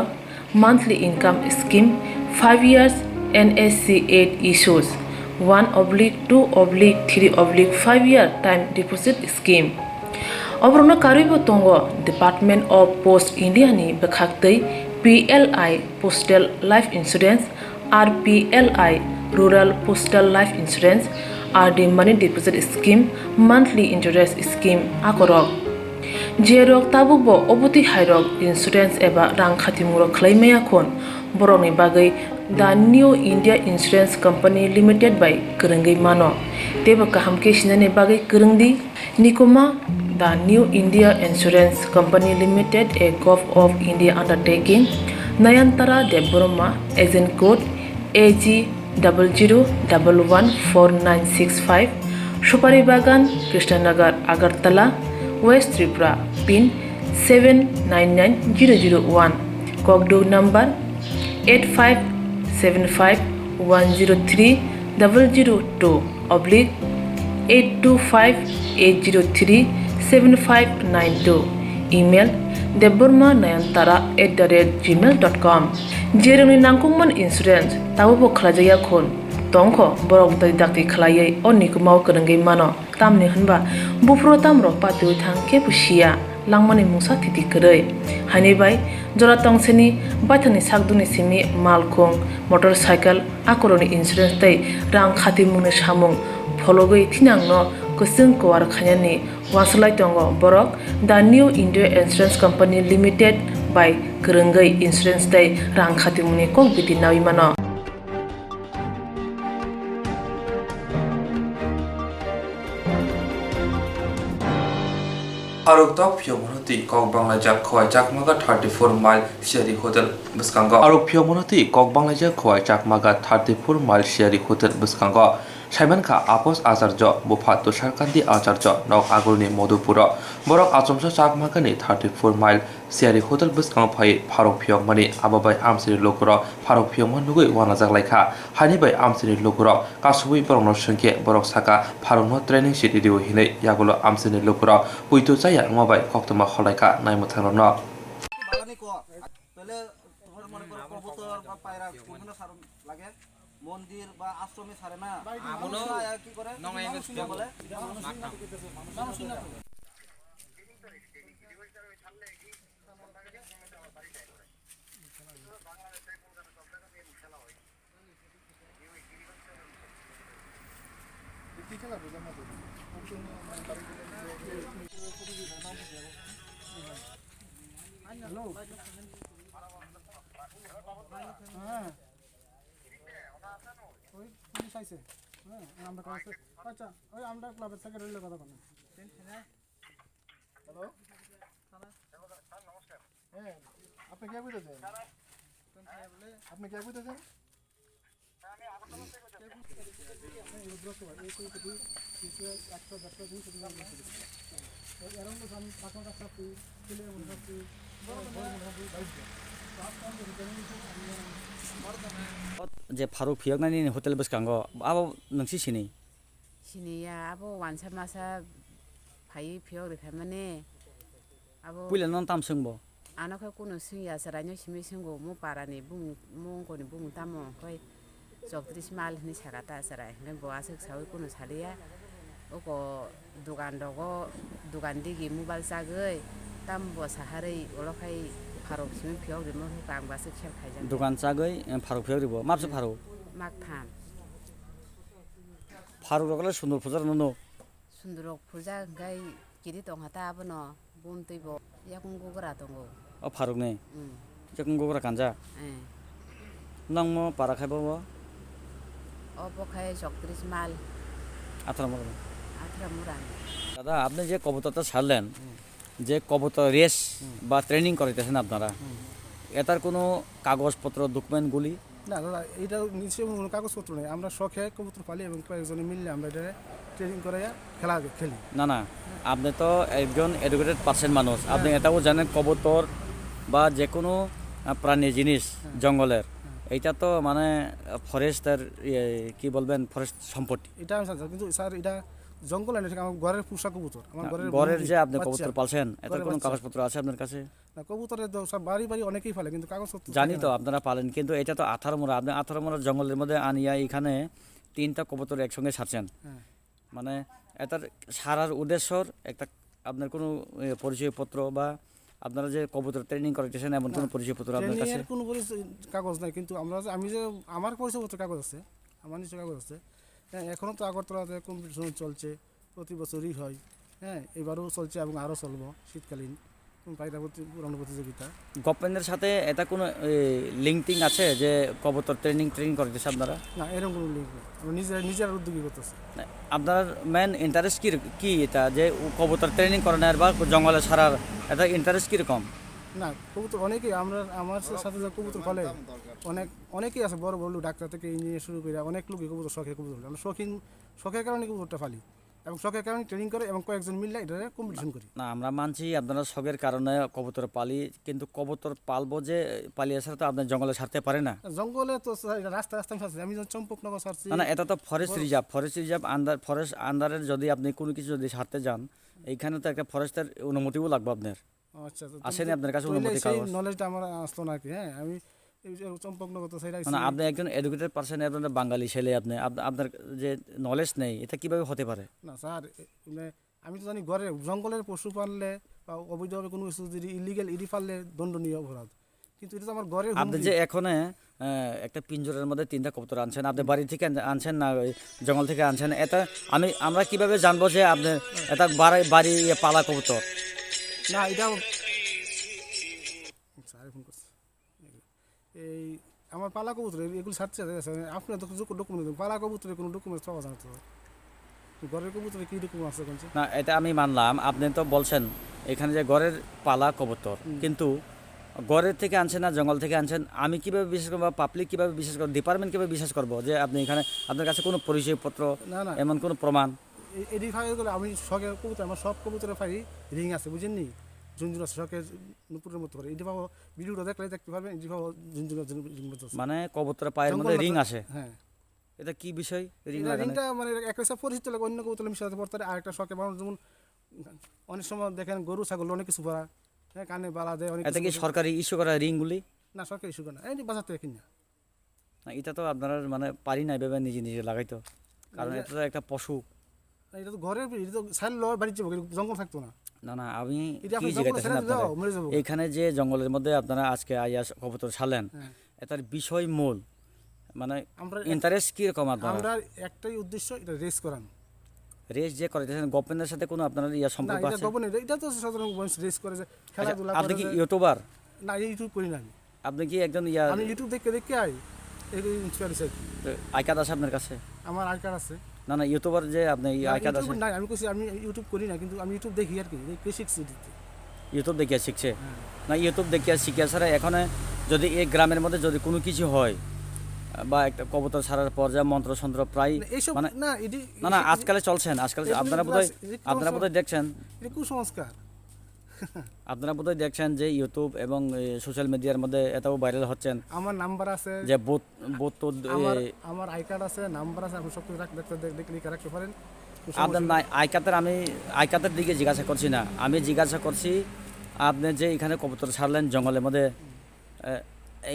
monthly income scheme 5 years NSC 8 issues 1/2/3/5 year time deposit scheme obrona karibo tongo Department of Post India ni bekhaktei PLI Postal Life Insurance RPLI Rural Postal Life Insurance RD Money Deposit Scheme monthly interest scheme akorok jerok tabubo obuti hairok insurance eba rang khatimuro khlaimaya khon boroni bagai The New India Insurance Company Limited by Kerenggai mano teba kaham ke sinane bagai kerengdi nikoma The New India Insurance Company Limited a Gulf of India undertaking Nayantara Deborma agent code AG 00114965 Supari Bagan Krishnanagar Agartala West Tripura pin 799001 Kogdo number 85751002/8258037592 email debormanayantara@gmail.com jeroni nangkungman insurance tabubo khlajaya khon tongkho borok dai dakti khlaiye onikumau kerenggai mano tamni hanba bufro tamro patu thang ke pusia langmani mungsa thiti korei hani bai jora tongseni baithani sakduni simi malkhung motorcycle akoroni insurance tai rang khati mungni samung phologoi thinangno kusung kwar khanyani waslai tongo borok The New India Insurance Company Limited by Kerenggai Insurance tai rang khati mungni kok biti nawi mano Arok Pyomonoti Kok Banglajak Khoi Chakmaga 34 mile Sherry Hotel Buskango Arok Pyomonoti Kok Banglajak Khoi Chakmaga 34 mile Sherry Hotel Buskango Simon Kha Apos Acharya Buphat Tusharkandi Acharya Nok Agurni Modupura Borok Achomsa Chakmagani 34 mile Sherry Hotel Buskango Phai Pharok Pyongmani Ababai Amsiri Lokura Pharok Pyongman Nugui Wanajak Laika Hani bai Amsiri Lokura Kasubui Borokno Sungke Borok Saka Pharokno Training City Dio Hinei Yagulo Amsiri Lokura Puito Jaya Ngobai Koktoma Kholaika Naimuthanno মন্দির বা আশ্রমে ছাড়ে না কি করে বলে ওই police আইছে হ্যাঁ আমরা কাছে আচ্ছা ওই আমরা ক্লাবের সেক্রেটারির কথা বলি হ্যালো হ্যাঁ আপনি কে বুঝতেছেন আপনি কে বুঝতেছেন जे फारुक फियगनानि हटेल बसकांगो आबो नोंसि सिनि सिनिया आबो वानसा मासा फाइ फियग रे माने आबो पुइला नन ताम सोंबो आनखै कुनु सिया सरायनो सिमि सोंगो मो पारानि बुं मो गनि बुं तामो खै 34 mal ni sagata sarai ngai boasek sawi kuno salia oko dugan digi mobile sagai tam bo saharai olokai farok simi phiok rimo kang base khel khaijang দোকান চাগৈ ফারুক ফিয়াক দিব মাপছে ফারুক mak tham ফারুক রকলে সুন্দর ফুজার ননো sundurok purja ngai kiri tong hata abono bum teibo yakung gogora tongo ও ফারুক নে যে কোন গোগরা কানজা নং মো পারা খাইবো opo khai 34 mal আতরা মর atra muran দাদা আপনি যে কবুতরটা ছাড়লেন যে কবুতর রেস বা ট্রেনিং করাইতেছেন আপনারা এটার কোনো কাগজপত্র ডকুমেন্টগুলি না দাদা এটা নিশ্চয়ই কোনো কাগজপত্র নেই আমরা শখে কবুতর পালি এবং কয়েকজনে মিললে আমরা এটা ট্রেনিং করাইয়া খেলি না না আপনি তো একজন এডুকেটেড পার্সন মানুষ আপনি এটাও জানেন কবুতর বা যে কোনো প্রাণী জিনিস জঙ্গলের এইটা তো মানে ফরেস্টের কি বলবেন ফরেস্ট সম্পত্তি এটা আমি জানি কিন্তু স্যার এটা জঙ্গল এনে আমার ঘরের পোষা কবুতর আমার ঘরের যে আপনি কবুতর পালছেন এটার কোনো কাগজপত্র আছে আপনার কাছে না কবুতরের তো সব বাড়ি অনেকেই ফেলে কিন্তু কাগজপত্র জানি তো আপনারা পালেন কিন্তু এটা তো আথারমোড়া আপনি আথারমোড়া জঙ্গলের মধ্যে আনিয়া এখানে 3টা কবুতর একসঙ্গে ছাড়ছেন মানে এটার সারার উদ্দেশ্যর একটা আপনার কোনো পরিচয়পত্র বা আপনারা যে কবুতর ট্রেনিং করাইতেছেন এমন কোনো পরিচয়পত্র আপনার কাছে কোনো কাগজ নাই কিন্তু আমি যে আমার পরিচয়পত্র কাগজ আছে আমার নিশ্চয় কাগজ আছে হ্যাঁ এখনও তো আগরতলাতে কম্পিটিশন চলছে প্রতি বছরই হয় হ্যাঁ এবারও চলছে এবং আরও চলবো শীতকালীন পায়রা প্রতিযোগিতা গভর্নমেন্টের সাথে এটা কোনো লিঙ্কিং আছে যে কবুতর ট্রেনিং করাইতেছে আপনারা না এরকম কোনো লিঙ্ক নেই আমরা নিজের উদ্যোগী করতেছি আপনার মেন ইন্টারেস্ট কি এটা যে কবুতর ট্রেনিং করানোর বা জঙ্গলে ছাড়ার এটা ইন্টারেস্ট কীরকম না কবুতর অনেকেই আমার সাথে যে কবুতর ফলে অনেকেই আছে বড় বড় ডাক্তার থেকে ইঞ্জিনিয়ার শুরু করে অনেক লোকই কবুতর কবুতর আমরা শখের কারণে কবুতরটা ফালি এবং শখের কারণে ট্রেনিং করে এবং কয়েকজন মিললে এটা কম্পিটিশন করি না আমরা মানছি আপনারা শখের কারণে কবুতর পালি কিন্তু কবুতর পালবো যে পালিয়ে ছাড়া তো আপনার জঙ্গলে ছাড়তে পারে না জঙ্গলে তো রাস্তা ছাড়ছি আমি চম্পকনগর ছাড়ছি না এটা তো ফরেস্ট রিজার্ভ ফরেস্ট আন্ডারের যদি আপনি কোনো কিছু যদি ছাড়তে যান এইখানে তো একটা ফরেস্টের অনুমতিও লাগবে আপনার আচ্ছা আসেনি আপনার কাছে অনুমতি কাগজ নলেজটা আমার আসতো না কি হ্যাঁ আমি চম্পকনগর তো সেটাই না আপনি একজন এডুকেটেড পারসন আপনার বাঙালি ছেলে আপনি আপনার যে নলেজ নেই এটা কিভাবে হতে পারে না স্যার আমি তো জানি ঘরে জঙ্গলের পশু পাললে বা অবৈধভাবে কোনো কিছু যদি ইলিগেল পাললে দণ্ডনীয় অপরাধ কিন্তু এটা তো আমার ঘরে আপনি যে এখন একটা পিঞ্জরের মধ্যে 3টা কবুতর আনছেন আপনি বাড়ি থেকে আনছেন না জঙ্গল থেকে আনছেন এটা আমরা কিভাবে জানবো যে আপনি এটা বাড়ি পালা কবুতর না এটা ফোন করছে এই আমার পালা কবুতর এগুলো ছাড়ছে আপনার তো ডকুমেন্ট পালা কবুতরের কোনো ডকুমেন্টস পাওয়া যায় না ঘরের কবুতরে কি ডকুমেন্ট আছে না এটা আমি মানলাম আপনি তো বলছেন এখানে যে ঘরের পালা কবুতর কিন্তু ঘরের থেকে আনছেন না জঙ্গল থেকে আনছেন আমি কীভাবে বিশ্বাস করবো বা পাবলিক কীভাবে বিশ্বাস করবো ডিপার্টমেন্ট কীভাবে বিশ্বাস করবো যে আপনি এখানে আপনার কাছে কোনো পরিচয়পত্র এমন কোনো প্রমাণ এডি ফাই করে আমি শখের কবুতর আমার সব কবুতরের ফাই রিং আছে বুঝেননি ঝুনঝুন আছে শখের নুপুরের মতো করে এডি পাবো ভিডিওটা দেখলে দেখতে পারবেন এডি পাবো ঝুনঝুনের রিং মতো মানে কবুতরের পায়ের মধ্যে রিং আছে হ্যাঁ এটা কি বিষয় রিংটা মানে একটা পরিচিত লাগে অন্য কবুতর মিশাতে পড়তে আরেকটা শখে মানুষ যেমন অনেক সময় দেখেন গরু ছাগল অনেক কিছু ভরা হ্যাঁ কানে বালা দেয় অনেক এটা কি সরকারি ইস্যু করা রিংগুলি না সরকারি ইস্যু করা এই বাজার থেকে কিনা না এটা তো আপনারা মানে পারি না ভেবে নিজে লাগাইতো কারণ এটা তো একটা পশু এটা তো ঘরের এটা তো ছাড় লয় বাড়ি যাবো জঙ্গল থাকতো না না না আমি কি জিজ্ঞাসা এখানে যে জঙ্গলের মধ্যে আপনারা আজকে আইয়া কবুতর ছাড়লেন এটার বিষয় মূল মানে ইন্টারেস্ট কিরকম আমরা একটাই উদ্দেশ্য এটা রেস করানো রেস যে করাইতেছেন গভর্নমেন্টের সাথে কোনো আপনার সম্পর্ক আছে এটা তো সাধারণ রেস করে যে খেলাধুলা আপনি কি ইউটিউবার না ইউটিউব করি না আপনি কি একজন আমি ইউটিউব দেখে আই এই ইন্সপায়ার আই কার্ড আছে আপনার কাছে আমার আই কার্ড আছে না ইউটিউবার যে আপনি আই কার্ড আছে না আমি কইছি আমি ইউটিউব করি না কিন্তু আমি ইউটিউব দেখি আর কি শিখছি ইউটিউব দেখিয়া শিখছে না ইউটিউব দেখিয়া শিখিয়া ছাড়া এখন যদি এই গ্রামের মধ্যে যদি কোনো কিছু হয় বা একটা কবুতর ছাড়ার পর যা মন্ত্রসন্ত্র প্রায় মানে না আজকালে চলছেন আজকাল আপনারা বোধহয় দেখছেন কুসংস্কার আপনারা বোধহয় দেখছেন যে ইউটিউব এবং সোশ্যাল মিডিয়ার মধ্যে এটাও ভাইরাল হচ্ছেন আমার নাম্বার আছে যে বোত আমার আই কার্ড আছে নাম্বার আছে আপনি সব কিছু রাখতে পারেন আপনার আমি আই কার্ডের দিকে জিজ্ঞাসা করছি না আমি জিজ্ঞাসা করছি আপনি যে এখানে কবুতর ছাড়লেন জঙ্গলের মধ্যে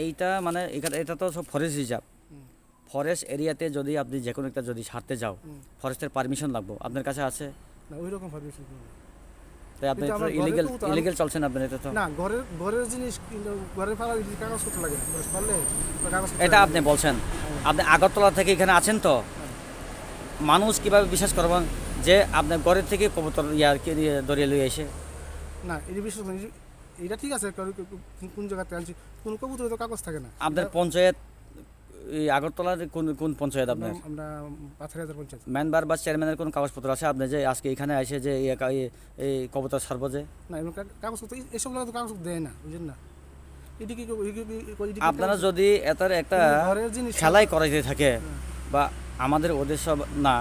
এইটা মানে এটা তো সব ফরেস্ট রিজার্ভ ফরেস্ট এরিয়াতে যদি আপনি যে কোনো একটা যদি ছাড়তে যাও ফরেস্টের পারমিশন লাগবে আপনার কাছে আছে না ওই রকম পারমিশন তাই আপনি কিন্তু আমার ইলিগেল চলছেন আপনার এটা তো না ঘরের জিনিস কিন্তু ঘরে ফেলা কাগজপত্র লাগে না ফেললে কাগজপত্র এটা আপনি বলছেন আপনি আগরতলা থেকে এখানে আছেন তো মানুষ কিভাবে বিশ্বাস করবেন যে আপনার ঘরের থেকে কবুতর দরিয়ে লয়ে এসে না এই বিষয় এটা ঠিক আছে কোন জায়গাতে আনছি কোন কবুতরে তো কাগজ থাকে না আপনার পঞ্চায়েত এই আগরতলার কোন পঞ্চায়েত আপনার আমরা পাথরিয়াদের পঞ্চায়েত মেম্বার বা চেয়ারম্যানের কোন কাগজপত্র আছে আপনি যে আজকে এখানে এসে যে এই কবুতর ছাড়বো যে না এমন কাগজপত্র এসব জায়গায় তো কাগজ দেয় না বুঝলেন না আপনারা যদি এটার একটা খেলাই করাইতে থাকে বা আমাদের উদ্দেশ্য না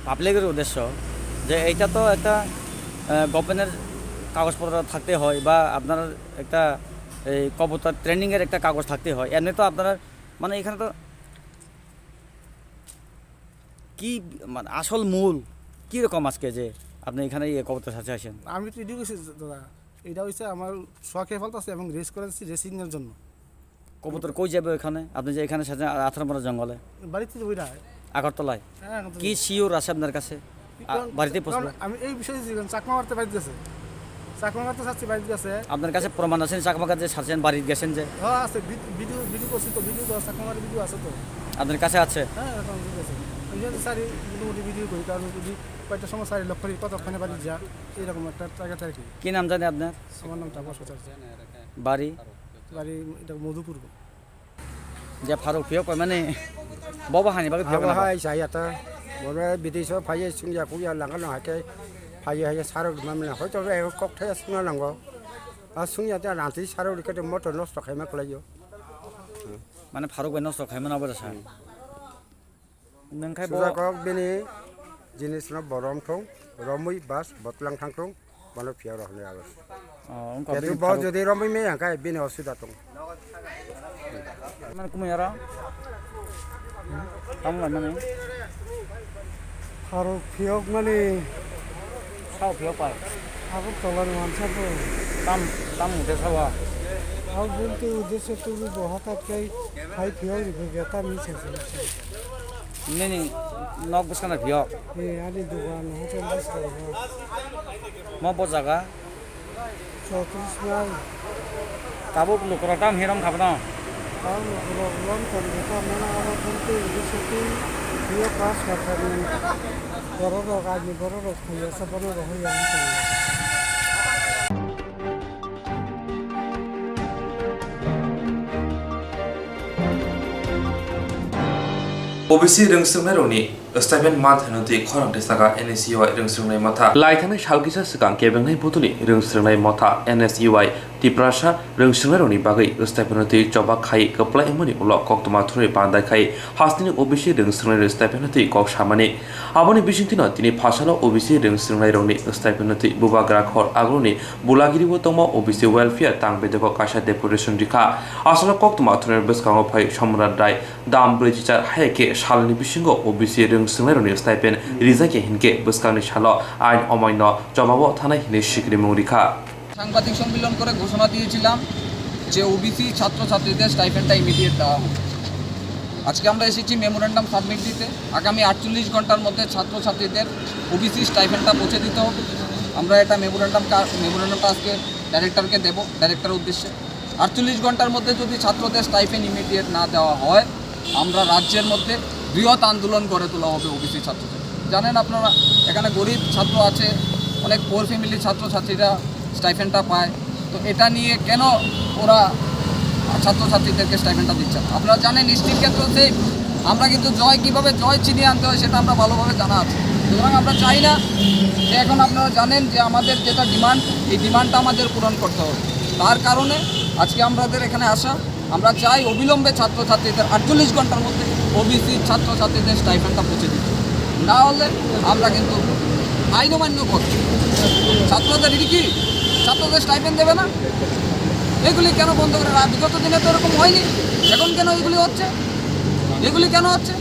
পাবলিকের উদ্দেশ্য যে এইটা তো একটা গভর্নমেন্টের কাগজপত্র থাকতে হয় বা আপনার একটা এই কবুতর ট্রেনিংয়ের একটা কাগজ থাকতে হয় এমনি তো আপনারা মানে এখানে তো কি মানে আসল মূল কীরকম আজকে যে আপনি এখানে কবুতর সাথে আসেন আমি তো এটি গেছি দাদা এটা হচ্ছে আমার শখে ফেলতেছে এবং রেস করেছি রেসিংয়ের জন্য কবুতর কই যাবে ওখানে আপনি যে এখানে সাথে 18 নম্বর জঙ্গলে বাড়িতে ওইটা আগরতলায় কি শিওর আছে আপনার কাছে বাড়িতে পৌঁছবে আমি এই বিষয়ে চাকমা মারতে বাড়িতে গেছে চাকমা মারতে চাচ্ছি বাড়িতে গেছে আপনার কাছে প্রমাণ আছে চাকমা কাছে ছাড়ছেন বাড়িতে গেছেন যে হ্যাঁ আছে ভিডিও করছি তো ভিডিও চাকমা মারের ভিডিও আছে তো আপনার কাছে আছে হ্যাঁ এখন ঠিক আছে ওই সারি মোটামুটি ভিডিও করি কারণ যদি কয়েকটা সময় সারি লক্ষ্য করি কতক্ষণে বাড়ি যা এরকম একটা টার্গেট আর কি নাম জানে আপনার আমার নাম তাপস আচার্য বাড়ি এটা মধুপুর যে ফারুক ফিও মানে বাবা হানি বাকি ফিও হাই সাইয়াতা বড় বিদেশ ফাইয়ে সুনিয়া কুইয়া লাগানো হাতে ফাইয়ে হাইয়ে সারক মামলা হয়তো এক ককঠাই সুনা নাঙ্গো আর সুনিয়া তে রাতে সারক দিকে মটর নষ্ট খাইমা কলাইও মানে ফারুক ভাই নষ্ট খাইমা নাবো সাই नोंखाय सुजाकक बेनि जिनिसना बरम थं रमै बास बतलां थांथं बनो फियाव रहने आगो जेतु ब जदि रमै मे आंखाय बेनि असुबिदा दं মানে কুমিয়ারা কামলা মানে आरो फियाव माने साव फियाव पाय आगो तलार मानसाबो दाम उदे सावा आव बोलते उद्देश्य तो बहाता कई हाई फियाव गता मिसे Nini nok buskana phiok. Ani dugan hotel buskana. Mo bo jaga. 34 mal. Kabuk lukra tam hiram khabna. Kam lukron kon gota mana ara bonte udesyati dia pas kartani. Bororo gani bororo khuya sabano rohoya ni. OBC रोंसोंनाय रौनि stipend month होनोति खरं तेसागा NSUI रोंसोंनाय माथा लाइथानाय सालगिसा सिगां केबेंनाय बुथुनि रोंसोंनाय माथा NSUI Tiprasa रोंसोंनाय रौनि बागै stipend होनोति जबा खाइ कप्लाय एमनि उल कक्तमा थुरै बान्दाय खाइ हासनि ओबीसी रोंसोंनाय स्टाइपेन्ड होनोति कक सामानि आबनि बिसिंतिनो तिनि फासालो ओबीसी रोंसोंनाय रौनि स्टाइपेन्ड होनोति बुबाग्रा खर आग्रनि बुलागिरिबो तंमा ओबीसी वेलफेयार तांबेदक काशा डेपुटेशन दिखा आसला कक्तमा थुरै बेसकांगो फाइ सम्राट राय दाम 4000 हायके सालनि बिसिंगो ओबीसी रोंसोंनाय रौनि स्टाइपेन्ड रिजाके हिनके बेसकांगनि सालो आइन अमान्य जबाबो थानाय हिने सिक्रि मुरिखा সাংবাদিক সম্মেলন করে ঘোষণা দিয়েছিলাম যে ওবিসি ছাত্রছাত্রীদের স্টাইপেন্ডটা ইমিডিয়েট দেওয়া হবে আজকে আমরা এসেছি মেমোরেন্ডাম সাবমিট দিতে আগামী 48 ঘন্টার মধ্যে ছাত্রছাত্রীদের ওবিসি স্টাইপেন্ডটা পৌঁছে দিতে হবে আমরা এটা মেমোরেন্ডামটা আজকে ডাইরেক্টরকে দেব ডাইরেক্টরের উদ্দেশ্যে 48 ঘন্টার মধ্যে যদি ছাত্রদের স্টাইপেন্ড ইমিডিয়েট না দেওয়া হয় আমরা রাজ্যের মধ্যে বৃহৎ আন্দোলন গড়ে তোলা হবে ওবিসি ছাত্রছাত্রী জানেন আপনারা এখানে গরিব ছাত্র আছে অনেক পোর ফ্যামিলির ছাত্রছাত্রীরা স্টাইপেন্ডটা পায় তো এটা নিয়ে কেন ওরা ছাত্রছাত্রীদেরকে স্টাইপেন্ডটা দিচ্ছে আপনারা জানেন স্টিল ক্ষেত্রে সেই আমরা কিন্তু কীভাবে জয় চিনিয়ে আনতে হয় সেটা আমরা ভালোভাবে জানা আছে সুতরাং আমরা চাই না যে এখন আপনারা জানেন যে আমাদের যেটা ডিমান্ড এই ডিমান্ডটা আমাদের পূরণ করতে হবে তার কারণে আজকে আমাদের এখানে আসা আমরা চাই অবিলম্বে ছাত্রছাত্রীদের 48 ঘন্টার মধ্যে ওবিসি ছাত্রছাত্রীদের স্টাইপেন্ডটা পৌঁছে দিতে না হলে আমরা কিন্তু আইন অমান্য করছি ছাত্রদের কি ছাত্রদের স্টাইপেন্ড দেবে না এগুলি কেন বন্ধ করে বিগত দিনে তো এরকম হয়নি এখন কেন এগুলি হচ্ছে এগুলি কেন হচ্ছে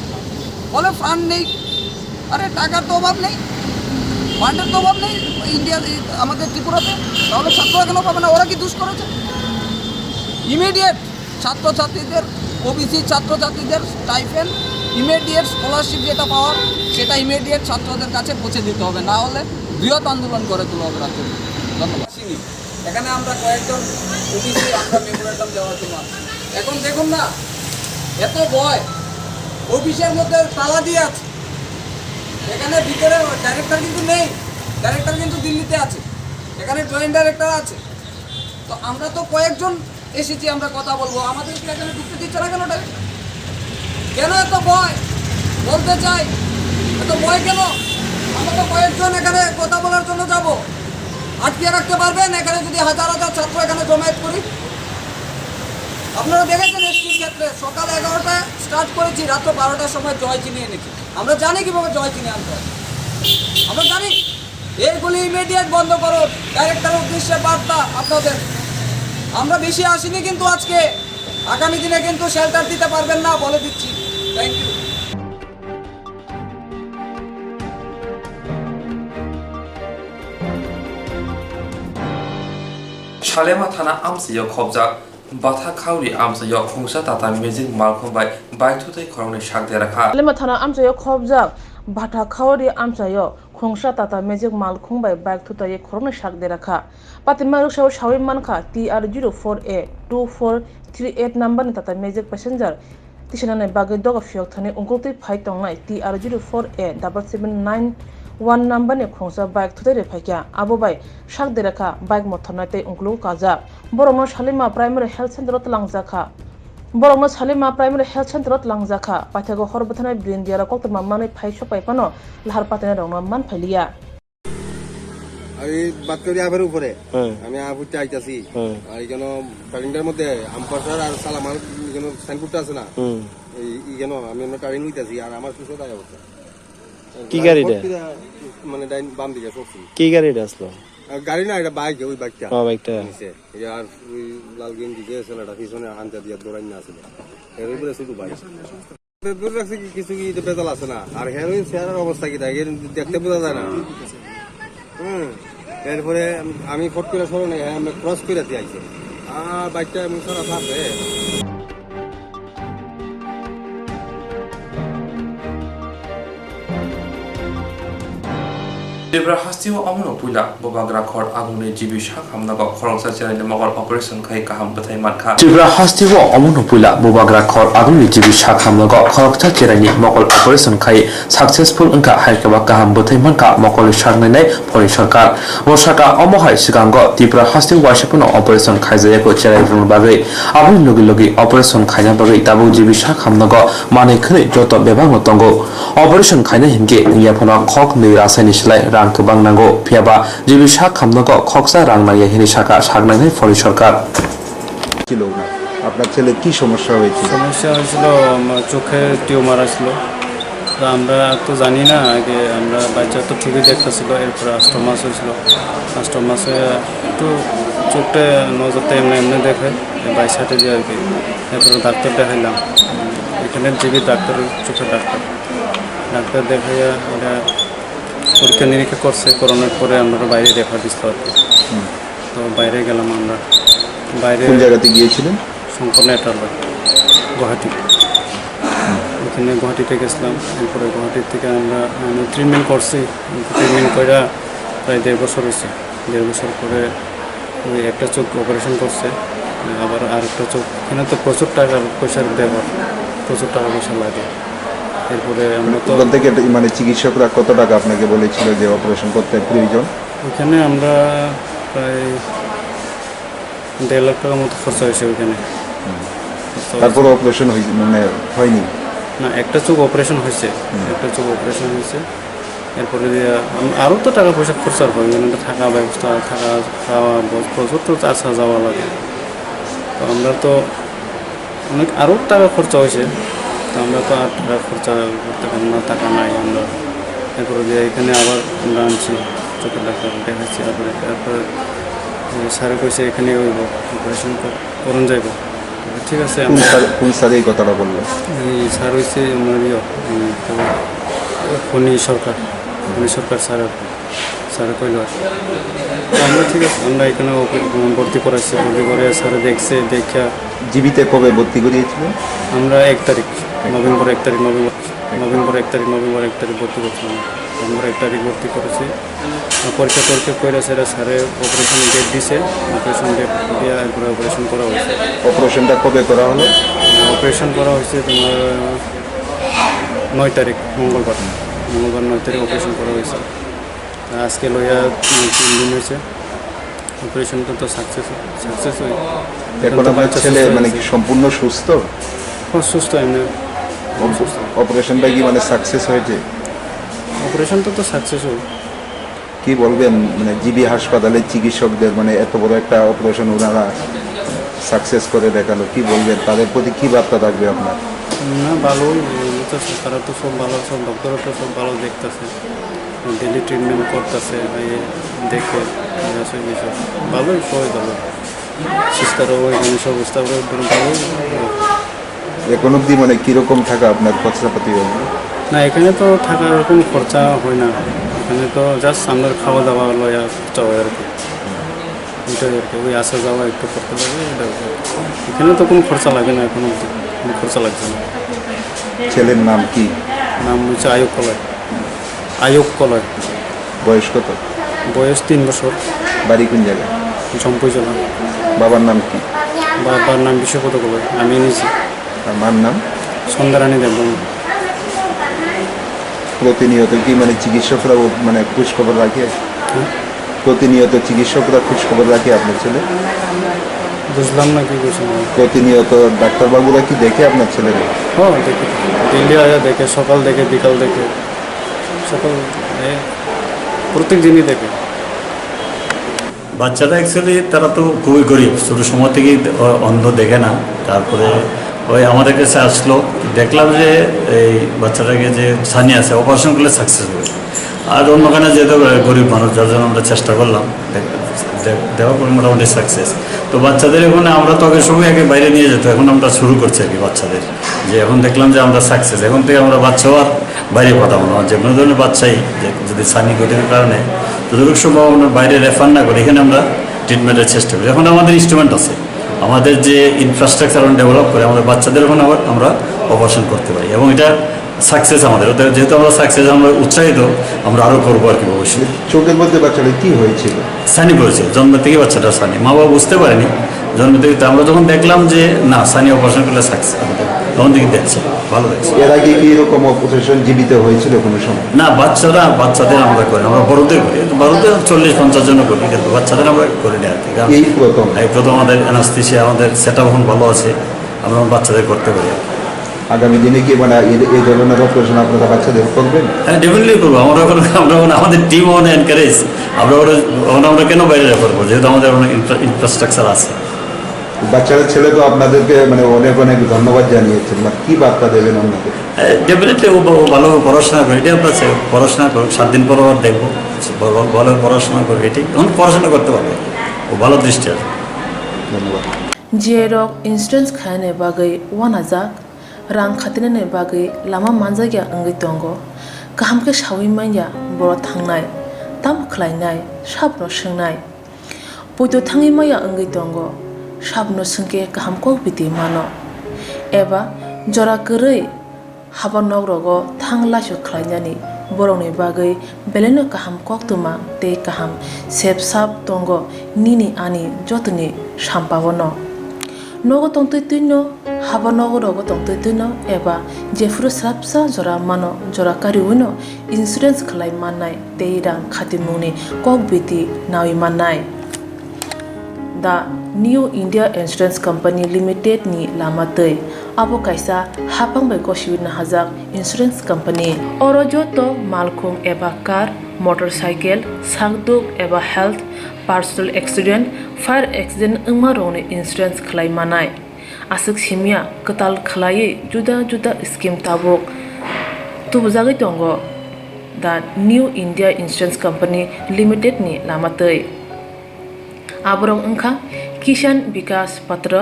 বলে ফান্ড নেই আরে টাকার তো অভাব নেই ফান্ডের তো অভাব নেই ইন্ডিয়া আমাদের ত্রিপুরাতে তাহলে ছাত্ররা কেন পাবে না ওরা কি দুষ করেছে ইমিডিয়েট ছাত্রছাত্রীদের ওবিসি ছাত্রছাত্রীদের স্টাইপেন্ড ইমিডিয়েট স্কলারশিপ যেটা পাওয়ার সেটা ইমিডিয়েট ছাত্রদের কাছে পৌঁছে দিতে হবে, না হলে বৃহৎ আন্দোলন করে তোলা হবে রাজ্যে। ধন্যবাদ। এখানে আমরা কয়েকজন ওবিসি আমরা মেমোরেন্ডাম দেওয়ার জন্য আছি। এখন দেখুন না, এত ভয়, অফিসের মধ্যে তালা দিয়ে আছে, এখানে ভিতরে ডাইরেক্টর কিন্তু নেই, ডাইরেক্টর কিন্তু দিল্লিতে আছে, এখানে জয়েন্ট ডাইরেক্টর আছে। তো আমরা তো কয়েকজন এসেছি, আমরা কথা বলবো, আমাদেরকে এখানে ঢুকতে দিচ্ছে না কেন ডাইরেক্টর? কেন এত ভয়? বলতে চাই এত ভয় কেন? আমরা তো কয়েকজন এখানে কথা বলার জন্য যাব, আটকে রাখতে পারবেন? এখানে যদি হাজার হাজার ছাত্র এখানে জমায়েত করি, আপনারা দেখেছেন এসটির ক্ষেত্রে সকাল 11টায় স্টার্ট করেছি, রাত্র 12টার সময় জয় চিনিয়ে এনেছি। আমরা জানি কীভাবে জয় চিনিয়ে আনতে হয়, আমরা জানি। এইগুলি ইমিডিয়েট বন্ধ করুন, ডাইরেক্টরের উদ্দেশ্যে বার্তা আপনাদের। আমরা বেশি আসিনি কিন্তু আজকে, আগামী দিনে কিন্তু শেল্টার দিতে পারবেন না, বলে দিচ্ছি। Thank you. সালেমা থানা আমসাইয়াव খবজাক বাথা খাউরি আমসাইयाव খংসা তাতা মেজিক মালখंबाय बायथुतै खरंनि सागदे राखा सालेमा थाना আমসাইयाव খবজাক বাথা খাউরি আমসাইयाव খংসা তাতা মেজিক মালখंबाय बायथुतै खरंनि सागदे राखा पातिमा रिक्सायाव सावै मानखा TR04A 2438 नाम्बारनि ताता मेजिक पैसेंजार तिसानानै बागै दगा फियक थानाय उंगलतै फाइ तंनाय TR04A 7791 नाम्बारनि खंसा बाइक थुतै रेफाइया आबो बाय साक देराखा बाइक मथरनायतै उंगलु काजा बरमनो सालिमा प्राइमारि हेल्थ सेन्टाराव लांजाखा बरमनो सालिमा प्राइमारि हेल्थ सेन्टाराव लांजाखा पाथागो हरबथानाय ब्रिन्दियारा कक्टमा मानै फाइ सपाइपानो लाहार पाताना रंना मान फाइलिया আমি বাতকরি আবার উপরে আমি আবুতে আইতাছি আর কেন টার্নিংটার মধ্যে আমপাসার আর সালামার কেন সাইনবোর্ডটা আছে না এই কেন আমি আমরা টার্নিং নিতেছি আর আমার পিছনে দাঁড়িয়ে অবস্থা কি গাড়িটা মানে ডাইন বাম দিকে সরছি কি গাড়িটা আসলো গাড়ি না এটা বাইক ওই বাইকটা বাইকটা নিচে আর ওই লাল গেঞ্জি যে ছেলেটা পিছনে আনতে দিয়ে দৌড়াই না আছে এর উপরে শুধু বাইক দূর রাখছে কিছু কি বেতাল আছে না আর হেরোইন শেয়ারের অবস্থা কি থাকে দেখতে বোঝা যায় না এরপরে আমি ফট করে সরো নাই আমি ক্রস করে দিয়ে আইছি আর বাইকটা এমন সারা থাকে Debra hastiwa amuno puila bobagra khor agune jibi shak hamnago khorongsa channel mogol operation khai kaham bathai mankha Debra hastiwa amuno puila bobagra khor agune jibi shak hamnago khorongsa channel mogol operation khai successful unka haikaba kaham bathai mankha mogol sharnai phori sarkar borsaka omohai sigango Debra hastiwa shapuno operation khaijayako channel rung bagai abuni logi logi operation khaina bagai tabu jibi shak hamnago mane khne joto bebang tongo operation khaina himge niyapona khok nei rasani silai রাং गोबां नांगौ फियाबा जिबि साक खामनांगौ खक्सा रां नायै हिनि साका सागनानै फरि सरकार ছিল না আপনার ছেলে কি সমস্যা হয়েছিল সমস্যা হয়েছিল চোখে টিউমার আসলো তো আমরা তো জানি না আগে আমরা বাচ্চা তো ঠিকই দেখতেছিল এরপরে 8 মাস হয়েছিল 8 মাসে একটু চোখটা নজরতে এমনি এমনি দেখে বাইসাতে দিয়ে আর কি এরপরে ডাক্তার দেখাইলাম এখানে জিবি ডাক্তার চোখের ডাক্তার দেখাইয়া এটা পরীক্ষা নিরীক্ষা করছে করোনার পরে আমরা বাইরে দেখা দিচ্ছিল আর কি তো বাইরে গেলাম আমরা বাইরে কোন জায়গাতে গিয়েছিলেন শঙ্কর নেটওয়ার্ক গুয়াহাটি ওখানে গুয়াহাটিতে গেছিলাম এরপরে গুয়াহাটির থেকে আমি ট্রিটমেন্ট করছি ট্রিটমেন্ট করে প্রায় 1.5 বছর হয়েছে 1.5 বছর পরে ওই একটা চোখ অপারেশন করছে আবার আরেকটা চোখ এখানে তো প্রচুর টাকা পয়সার ব্যবহার প্রচুর টাকা পয়সা লাগে এরপরে আমরা তো ওখান থেকে মানে চিকিৎসকরা কত টাকা আপনাকে বলেছিল যে অপারেশন করতে প্রয়োজন ওখানে আমরা প্রায় 1.5 লাখ টাকার মতো খরচা হয়েছে ওখানে তারপর অপারেশন মানে হয়নি না একটা চোখ অপারেশন হয়েছে এরপরে আরও তো টাকা পয়সা খরচা হয় মানে থাকা ব্যবস্থা থাকা খাওয়া প্রচুর তো আসা যাওয়া লাগে তো আমরা তো অনেক আরও টাকা খরচা হয়েছে তো আমরা তো আর টাকা খরচা করতে পারি না টাকা নাই আমরা এরপরে দিয়ে এখানে আবার আমরা আনছি চোখের ডাক্তার দেখাচ্ছি তারপরে স্যারে কইছে এখানে হইব অপারেশন করুন যাইব ঠিক আছে কোন স্যার এই কথাটা বললো এই স্যার হয়েছে আমার খনি সরকার পুলিশ সরকার স্যার কইল আমরা ঠিক আছে আমরা এখানে ভর্তি করাইছি ভর্তি করে স্যার দেখছে দেখা জীবিতে কবে ভর্তি করিয়েছিলেন? আমরা 1 তারিখ নভেম্বর 1 তারিখ ভর্তি করছিলাম। নভেম্বর 1 তারিখ ভর্তি করেছি। পরীক্ষা করে স্যারে অপারেশন ডেট দিছে, অপারেশন ডেট দিয়ে এরপরে অপারেশন করা হয়েছে। অপারেশনটা কবে করা হলো? অপারেশন করা হয়েছে তোমার 9 তারিখ মঙ্গলবার 9 তারিখ অপারেশন করা হয়েছে। আজকে লইয়া 3 দিন হয়েছে। অপারেশনটা তো সাকসেস হয়। এখন আমার ছেলে মানে কি সম্পূর্ণ সুস্থ? সুস্থ এমনি। অপারেশনটা কি মানে সাকসেস হয়েছে? অপারেশনটা তো সাকসেস হয়। কি বলবেন মানে জিবি হাসপাতালের চিকিৎসকদের, মানে এত বড় একটা অপারেশন ওনারা সাকসেস করে দেখালো, কি বলবেন তাদের প্রতি কি বার্তা থাকবে আপনার? না ভালো, তারা তো সব ভালো, সব ডক্টররা তো সব ভালো দেখতেছে, ডেলি ট্রিটমেন্ট করতেছে, দেখে বিষয় ভালোই, সবাই ভালো। সিস্টারও ওইখানে সব অবস্থা ভালো। এখন অব্দি মানে কীরকম থাকা আপনার খরচাপাতি হবে? না এখানে তো থাকার কোনো খরচা হয় না, এখানে তো জাস্ট আমাদের খাওয়া দাওয়া লয়া খরচা হয় আর কি, ওইটাই আর কি। ওই আসা যাওয়া একটু করতে লাগে, এখানে তো কোনো খরচা লাগে না, এখন অব্দি কোনো খরচা লাগছে না। ছেলের নাম কি? নাম হচ্ছে আয়ুব কলয়। বয়স কত? বয়স 3 বছর। বাড়ি কোন জায়গায়? জম্পুই জেলা। বাবার নাম কি? বাবার নাম বিশ্বপদ কলয়, আমি নিয়েছি। আর মার নাম? সন্ধ্যারানী দেববর্মা। প্রতিনিয়ত কি মানে চিকিৎসকরা মানে খোঁজখবর রাখে? প্রতিনিয়ত চিকিৎসকরা খোঁজখবর রাখে আপনার ছেলে? বুঝলাম না কি বলছেন। প্রতিনিয়ত ডাক্তারবাবুরা কি দেখে আপনার ছেলেরা? হ্যাঁ দেখে, ডেলি আয়া দেখে, সকাল দেখে, বিকাল দেখে, প্রত্যেক দিনই দেখে। বাচ্চারা অ্যাকচুয়ালি তারা তো খুবই গরিব, ছোটো সময় থেকেই অন্ধ দেখে না। তারপরে ওই আমাদের কাছে আসলো, দেখলাম যে এই বাচ্চাটাকে যে ছানি আছে অপারেশন করলে সাকসেস হবে। আর অন্যখানে যেহেতু গরিব মানুষ, যার জন্য আমরা চেষ্টা করলাম, দেওয়ার পরে মোটামুটি সাকসেস। তো বাচ্চাদের এখানে আমরা তো আগের সময় আগে বাইরে নিয়ে যেত, এখন আমরা শুরু করছি আর কি বাচ্চাদের, যে এখন দেখলাম যে আমরা সাকসেস। এখন থেকে আমরা বাচ্চাও আর বাইরে পাঠাবো না, যে কোনো ধরনের বাচ্চাই যদি ছানি গতির কারণে যতটুকু সম্ভব আমরা বাইরে রেফার না করি, এখানে আমরা ট্রিটমেন্টের চেষ্টা করি। এখন আমাদের ইনস্ট্রুমেন্ট আছে, আমাদের যে ইনফ্রাস্ট্রাকচার ডেভেলপ করে আমাদের বাচ্চাদের এখন আবার আমরা অপারেশন করতে পারি, এবং এটা সাকসেস আমাদের। যেহেতু আমরা সাকসেস, আমরা উৎসাহিত, আমরা আরও করবো আর কি অবশ্যই। চোখের মধ্যে বাচ্চাটা কি হয়েছিল? সানি পড়েছে, জন্ম থেকে বাচ্চাটা সানি, মা বাবা বুঝতে পারেনি জন্ম থেকে। আমরা যখন দেখলাম যে না সানি অপারেশন করলে সাকসেস, তখন থেকে দেখছে ভালো দেখছে। এর আগে কি এরকম অপারেশন জীবিত হয়েছিল কোনো সময়? না, বাচ্চাদের আমরা করি, আমরা বড়দের করি, বড়দের 40-50 জন করি, কিন্তু বাচ্চাদের আমরা করি না আর কি। এই প্রথম আমাদের অ্যানাস্থেসিয়া, আমাদের সেট আপ এখন ভালো আছে, আমরা বাচ্চাদের করতে পারি। আগামী দিনে কি মানে এই ধরনের অপারেশন আপনারা বাচ্চাদের করবেন? হ্যাঁ, ডেফিনেটলি করবো। আমরা আমাদের টিম এনকারেজ, আমরা কেন বাইরে রেফার করবো, যেহেতু আমাদের অনেক ইনফ্রাস্ট্রাকচার আছে। বাচ্চারা ছেলে তো আপনাদেরকে মানে অনেক অনেক ধন্যবাদ জানিয়েছেন, মানে কি বার্তা দেবেন আপনাদের? ডেফিনেটলি ও ভালোভাবে পড়াশোনা করে, এটাই আপনার পড়াশোনা করুক, 7 দিন পর আবার দেখবো ভালো পড়াশোনা করবে, এটি তখন পড়াশোনা করতে পারবে, ও ভালো দৃষ্টি আছে। ধন্যবাদ। জিয়ারক ইন্সুরেন্স খায়নে বাগै वानाजाक रां खातिने बागै लामा मानजागिया अंगै दंगो गाहामके सावै माइया बर' थांनाय ताम खलायनाय साबनो सोंनाय बयदो थाङै माइया अंगै दंगो साबनो सोंके गाहामको बिदि मानो एबा जरा गोरै हाबा नगरगो थांलासो खलायनानै बर'नि बागै बेलेनो गाहाम कक्तुमा ते गाहाम सेब साब दंगो निनि आनि जतनि साम्पावनो नगो तंतै तुइनो हाबा नगरगो तंतै तुइनो एबा जेफुरु स्राबसा जरा मानो जरा कारिउनो इन्सुरेन्स खलाय माननाय ते रां खातिमुनि कक बिदि नावि माननाय दा new India insurance company limited नि लामातै आबो कायसा हापांबाय गसिबिनो हाजाक इन्सुरेन्स कंपनी अरजतो मालखुं एबा कार मोटरसाइकेल सागदुक एबा health personal accident fire accident उमा रौनि इन्सुरेन्स खलाय मानाय आसक सिमिया कताल खलायै जुदा जुदा स्कीम ताबुक तुबजागै दंगो दा new India insurance company limited नि लामातै आबरं अंखा किसान विकास पत्र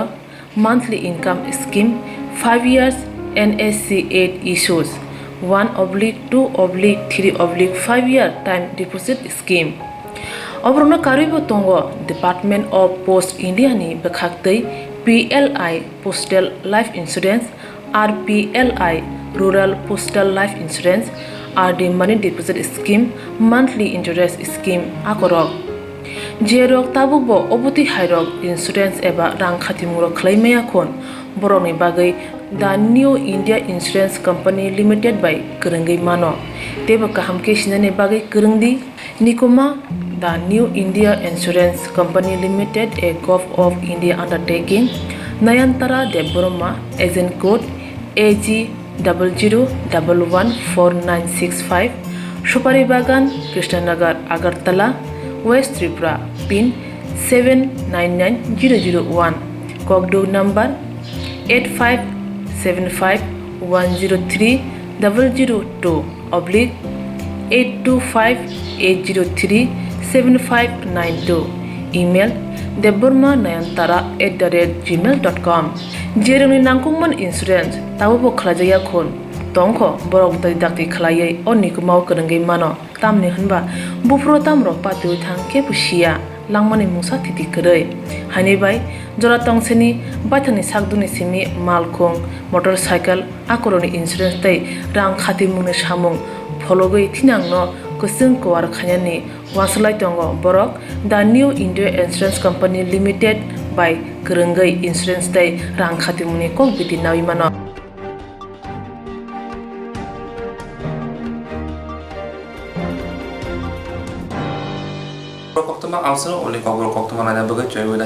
monthly income scheme 5 years NSC 8 issues 1/2/3/5 year time deposit scheme. Obrona karibo tongo Department of Post India ni bekhaktei PLI Postal Life Insurance, RPLI Rural Postal Life Insurance, RD Money Deposit Scheme, Monthly Interest Scheme akorok. Jerok tabubo obuti hairok insurance eba rang khatimuro claimaya kon boroni bagai The New India Insurance Company Limited by Kerengai Mano. Teba kahamke sinane bagai kerengdi Nikoma The New India Insurance Company Limited, a Gulf of India undertaking. Nayantara Deboroma, agent code AG 00114965, Shupari Bagan, Krishnanagar, Agartala, West Tripura, PIN 799001, Kogdo number 8575102825-825-803-7592. Email debormanayantara@gmail.com. Jeremy Nangkungman Insurance Tabubo Klajaya Kon Tongko Borok Dakti Klayay Onikumau Kerengai Mano Tamni Hanba Bufro Tamro Patu Tang Kepushia Langmani Musa Titi Kerei Hanibai Jora Tongseni Batani Sakduni Simi Malkong Motorcycle Akoroni Insurance Tay Rang Khatimune Shamung Fologoi Tinangno Kusung Kuar Khanyani Wansalai Tongo Borok The New India Insurance Company Limited by Kerengai Insurance Tay Rang Khatimune Kong Biti Nawimano. Koktoma also only cover Koktoma and Abaga, Joy with